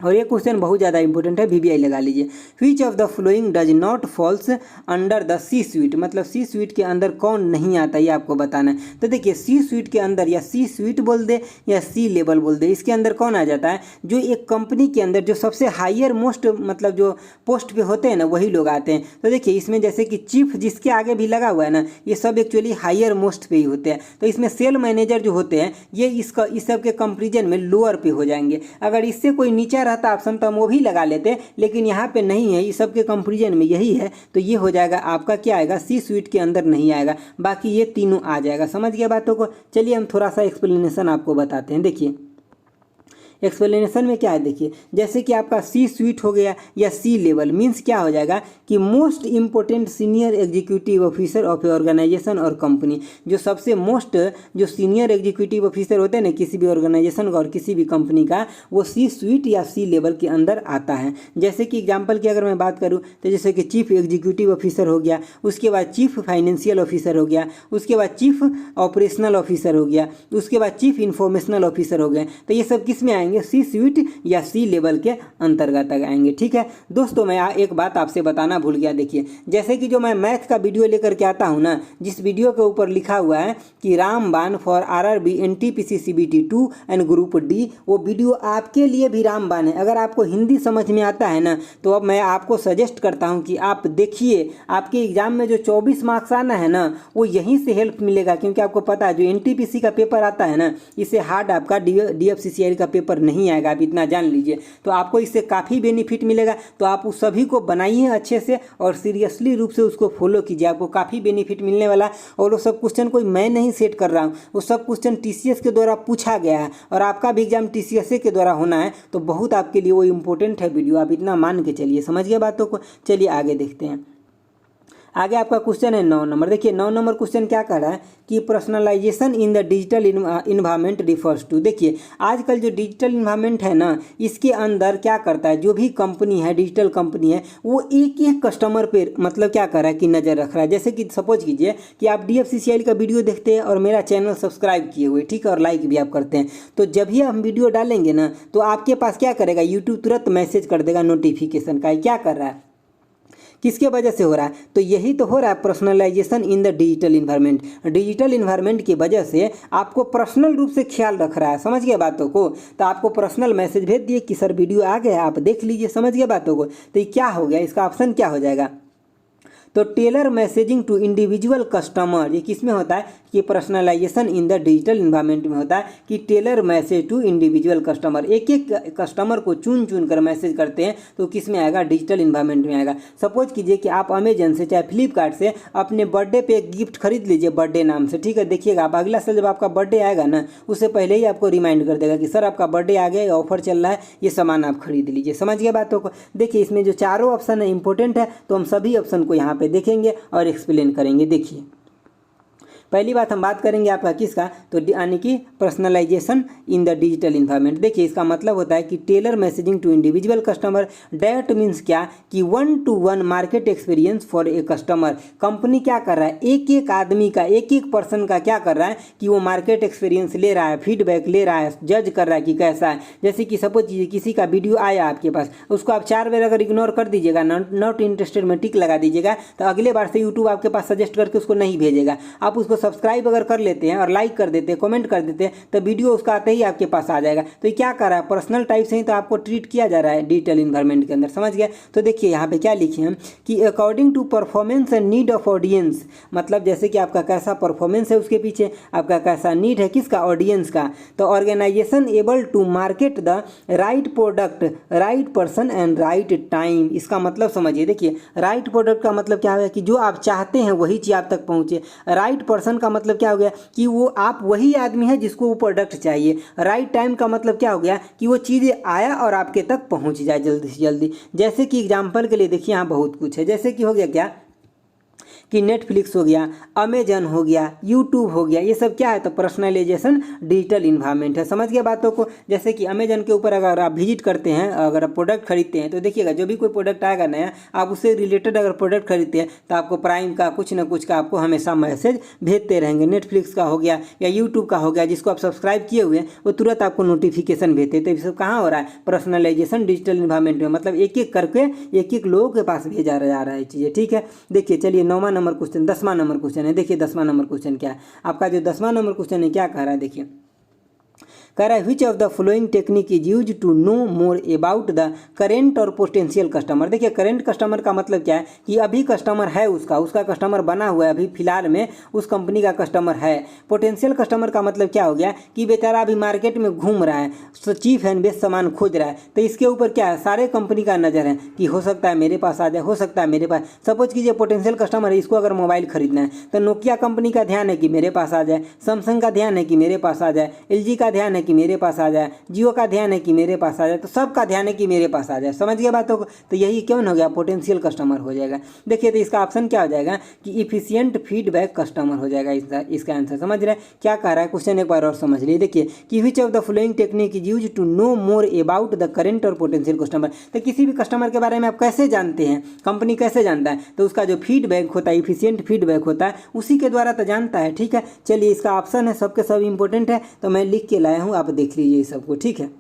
और ये क्वेश्चन बहुत ज़्यादा इंपॉर्टेंट है, VBI लगा लीजिए। Which of the following does not falls under the C suite, मतलब सी स्वीट के अंदर कौन नहीं आता, ये आपको बताना है। तो देखिए सी स्वीट के अंदर या सी स्वीट बोल दे या सी लेवल बोल दे, इसके अंदर कौन आ जाता है, जो एक कंपनी के अंदर जो सबसे हायर मोस्ट मतलब जो पोस्ट पे होते हैं ना वही लोग आते हैं। तो देखिए इसमें जैसे कि चीफ जिसके आगे भी लगा हुआ है ना, ये सब एक्चुअली हायर मोस्ट पे ही होते हैं। तो इसमें सेल मैनेजर जो होते हैं ये इस सब के कंपेरिजन में लोअर पे हो जाएंगे। अगर इससे कोई नीचे रहता ऑप्शन तो हम वो भी लगा लेते, लेकिन यहाँ पे नहीं है, इस सब के कंपेरिजन में यही है, तो ये हो जाएगा आपका क्या आएगा, सी स्वीट के अंदर नहीं आएगा, बाकी ये तीनों आ जाएगा, समझ गया बातों को। चलिए हम थोड़ा सा एक्सप्लेनेशन आपको बताते हैं। देखिए एक्सप्लेनेशन में क्या है, देखिए जैसे कि आपका सी स्वीट हो गया या सी लेवल मीन्स क्या हो जाएगा कि most important senior executive officer of a organisation और कंपनी, जो सबसे मोस्ट जो सीनियर एग्जीक्यूटिव ऑफिसर होते हैं ना किसी भी ऑर्गेनाइजेशन का और किसी भी कंपनी का, वो सी स्वीट या सी लेवल के अंदर आता है। जैसे कि एग्जाम्पल की अगर मैं बात करूँ तो जैसे कि चीफ एग्जीक्यूटिव ऑफिसर हो गया, उसके बाद चीफ फाइनेंशियल ऑफिसर हो गया, उसके बाद चीफ ऑपरेशनल ऑफिसर हो गया, उसके बाद चीफ इंफॉर्मेशनल ऑफिसर हो गए। तो ये सब किस में आएंगे, सी स्वीट या सी लेवल के अंतर्गत आएंगे, ठीक है दोस्तों। मैं एक बात आपसे बताना भूल गया, देखिए जैसे कि जो मैं मैथ का वीडियो लेकर के आता हूं ना, जिस वीडियो के ऊपर लिखा हुआ है कि रामबाण for RRB NTPC CBT 2 and group D, वो वीडियो आपके लिए भी रामबाण है। अगर आपको हिंदी समझ में आता है ना, तो अब मैं आपको सजेस्ट करता हूं कि आप देखिए, आपके एग्जाम में जो 24 मार्क्स आना है ना, वो यहीं से हेल्प मिलेगा, क्योंकि आपको पता है जो NTPC का पेपर आता है ना, इससे हार्ड आपका DFCCIL का पेपर नहीं आएगा, आप इतना जान लीजिए। तो आपको इससे काफ़ी बेनिफिट मिलेगा, तो आप उस सभी को बनाइए अच्छे से और सीरियसली रूप से उसको फॉलो कीजिए, आपको काफ़ी बेनिफिट मिलने वाला। और वो सब क्वेश्चन कोई मैं नहीं सेट कर रहा हूँ, वो सब क्वेश्चन TCS के द्वारा पूछा गया है और आपका भी एग्जाम TCS के द्वारा होना है, तो बहुत आपके लिए वो इम्पोर्टेंट है वीडियो, आप इतना मान के चलिए, समझ गए बातों को। चलिए आगे देखते हैं। आगे आपका क्वेश्चन है 9 नंबर। देखिए 9 नंबर क्वेश्चन क्या कर रहा है कि personalisation in the digital environment refers to. देखिए आजकल जो डिजिटल इन्वायरमेंट है ना, इसके अंदर क्या करता है, जो भी कंपनी है डिजिटल कंपनी है, वो एक एक कस्टमर पे मतलब क्या कर रहा है कि नज़र रख रहा है। जैसे कि सपोज कीजिए कि आप DFCCIL का वीडियो देखते हैं और मेरा चैनल सब्सक्राइब किए हुए, ठीक है, और लाइक भी आप करते हैं, तो जब भी हम वीडियो डालेंगे ना, तो आपके पास क्या करेगा, यूट्यूब तुरंत मैसेज कर देगा नोटिफिकेशन का। क्या कर रहा है, किसके वजह से हो रहा है, तो यही तो हो रहा है personalisation in the digital environment. Digital environment की वजह से आपको पर्सनल रूप से ख्याल रख रहा है, समझ गए बातों को। तो आपको पर्सनल मैसेज भेज दिए कि सर वीडियो आ गया, आप देख लीजिए, समझ गए बातों को। तो ये क्या हो गया, इसका ऑप्शन क्या हो जाएगा, तो tailor messaging to individual customer. ये किस में होता है कि personalisation in the digital environment में होता है कि tailor message to individual customer, एक एक कस्टमर को चुन चुन कर मैसेज करते हैं, तो किस में आएगा, डिजिटल इन्वायरमेंट में आएगा। सपोज कीजिए कि आप अमेजन से चाहे फ्लिपकार्ट से अपने बर्थडे पे एक गिफ्ट खरीद लीजिए बर्थडे नाम से, ठीक है। देखिएगा आप अगला साल जब आपका बर्थडे आएगा ना, उससे पहले ही आपको रिमाइंड कर देगा कि सर आपका बर्थडे आ गया, ऑफर चल रहा है, ये सामान आप खरीद लीजिए, समझ गए बातों को। देखिए इसमें जो चारों ऑप्शन है इंपॉर्टेंट है, तो हम सभी ऑप्शन को यहाँ पे देखेंगे और एक्सप्लेन करेंगे। देखिए पहली बात हम बात करेंगे आपका किसका, तो यानी कि personalisation in the digital environment. देखिए इसका मतलब होता है कि tailor messaging to individual customer. That means क्या कि 1-to-1 market experience for a customer. Company क्या कर रहा है, एक एक आदमी का, एक एक पर्सन का क्या कर रहा है कि वो मार्केट एक्सपीरियंस ले रहा है, फीडबैक ले रहा है, जज कर रहा है कि कैसा है। जैसे कि सपोज किसी का वीडियो आया आपके पास, उसको आप 4 बार अगर इग्नोर कर दीजिएगा, नॉट इंटरेस्टेड में टिक लगा दीजिएगा, तो अगले बार से यूट्यूब आपके पास सजेस्ट करके उसको नहीं भेजेगा। आप उसको उसको सब्सक्राइब अगर कर लेते हैं और लाइक कर देते हैं, कमेंट कर देते हैं, तो वीडियो उसका आते ही आपके पास आ जाएगा। तो ये क्या कर रहा है, पर्सनल टाइप से ही तो आपको ट्रीट किया जा रहा है डिजिटल इन्वायरमेंट के अंदर, समझ गया। तो देखिए यहाँ पे क्या लिखे हम कि according to performance and need of audience, मतलब जैसे कि आपका कैसा परफॉर्मेंस है उसके पीछे, आपका कैसा नीड है किसका, ऑडियंस का। तो organisation able to market the right product, right person and right time. इसका मतलब समझिए, देखिए राइट प्रोडक्ट का मतलब क्या है कि जो आप चाहते हैं वही चीज़ आप तक पहुँचे। राइट पर्सन का मतलब क्या हो गया कि वो आप वही आदमी है जिसको वो प्रोडक्ट चाहिए। राइट टाइम का मतलब क्या हो गया कि वो चीज़ आया और आपके तक पहुँच जाए जल्दी से जल्दी। जैसे कि एग्जाम्पल के लिए देखिए यहाँ बहुत कुछ है, जैसे कि हो गया क्या कि नेटफ्लिक्स हो गया, अमेजन हो गया, यूट्यूब हो गया, ये सब क्या है, तो पर्सनलाइजेशन डिजिटल इन्वायरमेंट है। समझ गए बातों को। जैसे कि अमेजन के ऊपर अगर आप विजिट करते हैं, अगर आप प्रोडक्ट खरीदते हैं, तो देखिएगा जो भी कोई प्रोडक्ट आएगा नया, आप उससे रिलेटेड अगर प्रोडक्ट खरीदते हैं तो आपको प्राइम का कुछ ना कुछ का आपको हमेशा मैसेज भेजते रहेंगे। नेटफ्लिक्स का हो गया या यूट्यूब का हो गया, जिसको आप सब्सक्राइब किए हुए हैं वो तुरंत आपको नोटिफिकेशन भेजते हैं। तो ये सब कहाँ हो रहा है, पर्सनलाइजेशन डिजिटल इन्वायरमेंट में, मतलब एक एक करके एक एक लोगों के पास भेजा जा रहा है चीज़ें, ठीक है। देखिए चलिए 9वां नंबर क्वेश्चन, 10वां नंबर क्वेश्चन है। देखिए 10वां नंबर क्वेश्चन क्या है आपका, जो 10वां नंबर क्वेश्चन है क्या कह रहा है, देखिए कह रहा है which of the following technique is use to know more about the current और पोटेंशियल कस्टमर। देखिए करेंट कस्टमर का मतलब क्या है कि अभी कस्टमर है, उसका कस्टमर बना हुआ है, अभी फिलहाल में उस कंपनी का कस्टमर है। पोटेंशियल कस्टमर का मतलब क्या हो गया कि बेचारा अभी मार्केट में घूम रहा है, चीप एंड बेस्ट सामान खोज रहा है, तो इसके ऊपर क्या है, सारे कंपनी का नज़र है कि हो सकता है मेरे पास आ जाए, हो सकता है मेरे पास। सपोज कीजिए पोटेंशियल कस्टमर है, इसको अगर मोबाइल खरीदना है तो नोकिया कंपनी का ध्यान है कि मेरे पास आ जाए, सैमसंग का ध्यान है कि मेरे पास आ जाए, एलजी का ध्यान है कि मेरे पास आ जाए, जियो का ध्यान है कि मेरे पास आ जाए, तो सबका ध्यान है कि मेरे पास आ जाए। समझ गए बातों को। तो यही क्यों हो गया, पोटेंशियल कस्टमर हो जाएगा। देखिए तो इसका ऑप्शन क्या हो जाएगा कि इफिशियंट फीडबैक कस्टमर हो जाएगा इसका आंसर। समझ रहे हैं क्या कह रहा है क्वेश्चन, एक बार और समझ लीजिए। देखिए कि which of the following technique is use to know more about the current और पोटेंशियल कस्टमर। तो किसी भी कस्टमर के बारे में आप कैसे जानते हैं, कंपनी कैसे जानता है, तो उसका जो फीडबैक होता है, इफिशियंट फीडबैक होता है, उसी के द्वारा तो जानता है, ठीक है। चलिए इसका ऑप्शन है सबके सब इंपॉर्टेंट है, तो मैं लिख के लाया हूँ, आप देख लीजिए सबको, ठीक है।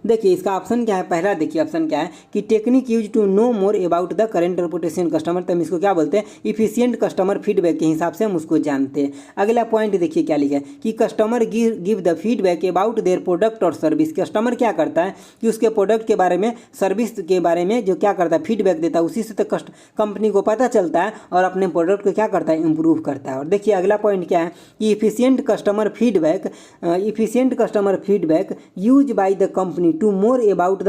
देखिए इसका ऑप्शन क्या है, पहला देखिए ऑप्शन क्या है कि technique use to know more about the current और पोटेंशियल कस्टमर, तो हम इसको क्या बोलते हैं, इफिशिएंट कस्टमर फीडबैक के हिसाब से हम उसको जानते हैं। अगला पॉइंट देखिए क्या लिखा है कि customer give the feedback about their product और सर्विस। कस्टमर क्या करता है कि उसके प्रोडक्ट के बारे में, सर्विस के बारे में जो क्या करता है, फीडबैक देता है, उसी से तो कंपनी को पता चलता है और अपने प्रोडक्ट को क्या करता है, इंप्रूव करता है। और देखिए अगला पॉइंट क्या है कि efficient customer feedback use by the company to more about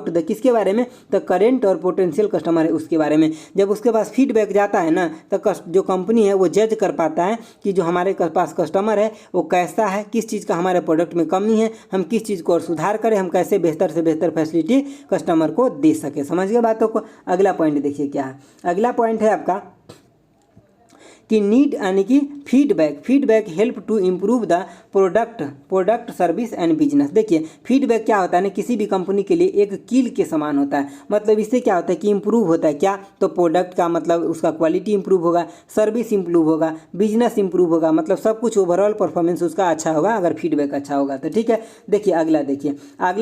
the किसके बारे में, तो करेंट और पोटेंशियल कस्टमर है उसके बारे में। जब उसके पास फीडबैक जाता है ना, तो जो कंपनी है वो जज कर पाता है कि जो हमारे पास कस्टमर है वो कैसा है, किस चीज़ का हमारे प्रोडक्ट में कमी है, हम किस चीज़ को और सुधार करें, हम कैसे बेहतर से बेहतर फैसिलिटी कस्टमर को दे सके। समझ गए बातों को। अगला पॉइंट देखिए क्या है, अगला पॉइंट है आपका कि नीड यानी कि feedback help to improve the product service and business. देखिए फीडबैक क्या होता है ना, किसी भी कंपनी के लिए एक कील के समान होता है। मतलब इससे क्या होता है कि इम्प्रूव होता है क्या, तो प्रोडक्ट का मतलब उसका क्वालिटी इंप्रूव होगा, सर्विस इंप्रूव होगा, बिजनेस इंप्रूव होगा, मतलब सब कुछ ओवरऑल परफॉर्मेंस उसका अच्छा होगा अगर फीडबैक अच्छा होगा तो, ठीक है। देखिए अगला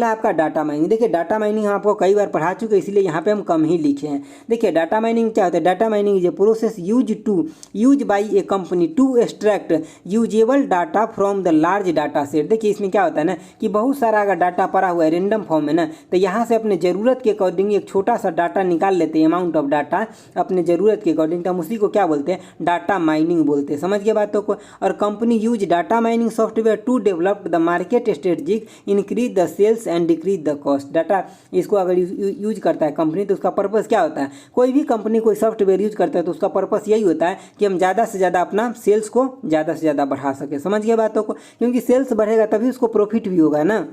आपका डाटा माइनिंग। देखिए डाटा माइनिंग हम आपको कई बार पढ़ा चुके हैं, इसलिए यहाँ पे हम कम ही लिखे हैं। देखिए डाटा माइनिंग क्या होता है, data mining is a process use by a company to extract usable data from the large data set. देखिए इसमें क्या होता है ना कि बहुत सारा अगर डाटा पड़ा हुआ है रेंडम फॉर्म में ना, तो यहाँ से अपने ज़रूरत के अकॉर्डिंग एक छोटा सा डाटा निकाल लेते हैं, अमाउंट ऑफ डाटा अपने ज़रूरत के अकॉर्डिंग, तो हम उसी को क्या बोलते हैं, डाटा माइनिंग बोलते हैं। समझ गए बातों को। और company use data mining software to develop the market strategy, increase the sales and decrease the cost. Data इसको अगर यूज करता है कंपनी तो उसका पर्पज़ क्या होता है, कोई भी कंपनी कोई सॉफ्टवेयर यूज करता है तो उसका पर्पज़ यही होता है कि हम ज़्यादा से ज़्यादा अपना सेल्स को ज़्यादा से ज़्यादा बढ़ा सके। समझ गए बातों को, क्योंकि सेल्स बढ़ेगा तभी उसको प्रॉफिट भी होगा ना।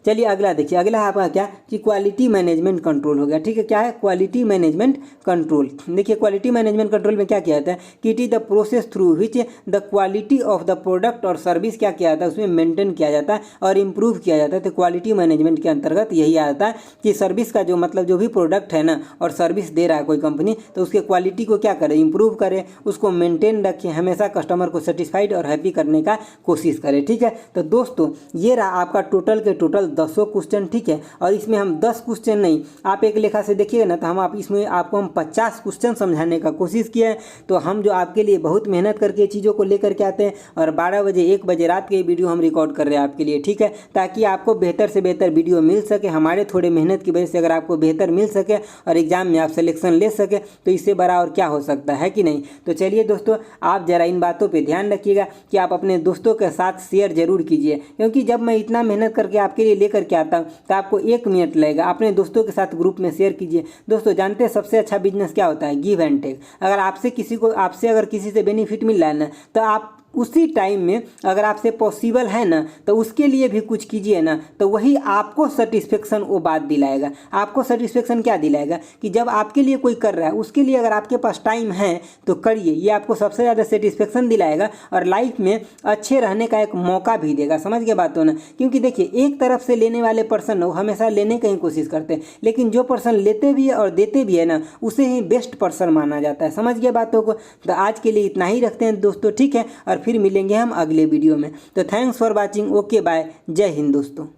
चलिए अगला देखिए, अगला है आपका क्या कि क्वालिटी मैनेजमेंट कंट्रोल हो गया, ठीक है। क्या है, क्वालिटी मैनेजमेंट कंट्रोल। देखिए क्वालिटी मैनेजमेंट कंट्रोल में क्या किया जाता है कि it is the process through which the quality of the product और सर्विस क्या किया जाता है, उसमें मेंटेन किया जाता है और इम्प्रूव किया जाता है। तो क्वालिटी मैनेजमेंट के अंतर्गत यही आता है कि सर्विस का जो मतलब जो भी प्रोडक्ट है ना और सर्विस दे रहा है कोई कंपनी, तो उसके क्वालिटी को क्या करे, इंप्रूव करे, उसको मेंटेन रखे, हमेशा कस्टमर को सेटिस्फाइड और हैप्पी करने का कोशिश करे, ठीक है। तो दोस्तों ये रहा आपका टोटल के टोटल 10 क्वेश्चन, ठीक है। और इसमें हम 10 क्वेश्चन नहीं, आप एक लेखा से देखिएगा ना तो हम आप इसमें आपको हम 50 क्वेश्चन समझाने का कोशिश किया है। तो हम जो आपके लिए बहुत मेहनत करके चीज़ों को लेकर के आते हैं और 12 बजे 1 बजे रात के वीडियो हम रिकॉर्ड कर रहे हैं आपके लिए, ठीक है, ताकि आपको बेहतर से बेहतर वीडियो मिल सके। हमारे थोड़े मेहनत की वजह से अगर आपको बेहतर मिल सके और एग्जाम में आप सिलेक्शन ले सके तो इससे बड़ा और क्या हो सकता है कि नहीं। तो चलिए दोस्तों, आप जरा इन बातों पे ध्यान रखिएगा कि आप अपने दोस्तों के साथ शेयर जरूर कीजिए, क्योंकि जब मैं इतना मेहनत करके आपके लिए लेकर के आता हूँ तो आपको 1 मिनट लगेगा। अपने दोस्तों के साथ ग्रुप में शेयर कीजिए। दोस्तों जानते हैं सबसे अच्छा बिजनेस क्या होता है? Give and take. अगर आपसे अगर किसी से बेनिफिट मिल रहा है ना तो आप उसी टाइम में अगर आपसे पॉसिबल है ना तो उसके लिए भी कुछ कीजिए ना, तो वही आपको सेटिस्फेक्शन वो बात दिलाएगा। आपको सेटिस्फेक्शन क्या दिलाएगा कि जब आपके लिए कोई कर रहा है उसके लिए अगर आपके पास टाइम है तो करिए। ये आपको सबसे ज़्यादा सेटिस्फेक्शन दिलाएगा और लाइफ में अच्छे रहने का एक मौका भी देगा। समझ के बात हो ना? क्योंकि देखिए, एक तरफ से लेने वाले पर्सन वो हमेशा लेने की ही कोशिश करते हैं, लेकिन जो पर्सन लेते भी है और देते भी है ना उसे ही बेस्ट पर्सन माना जाता है। समझ गए बातों को? तो आज के लिए इतना ही रखते हैं दोस्तों, ठीक है, और फिर मिलेंगे हम अगले वीडियो में। तो thanks for watching, okay bye, जय हिंद दोस्तों।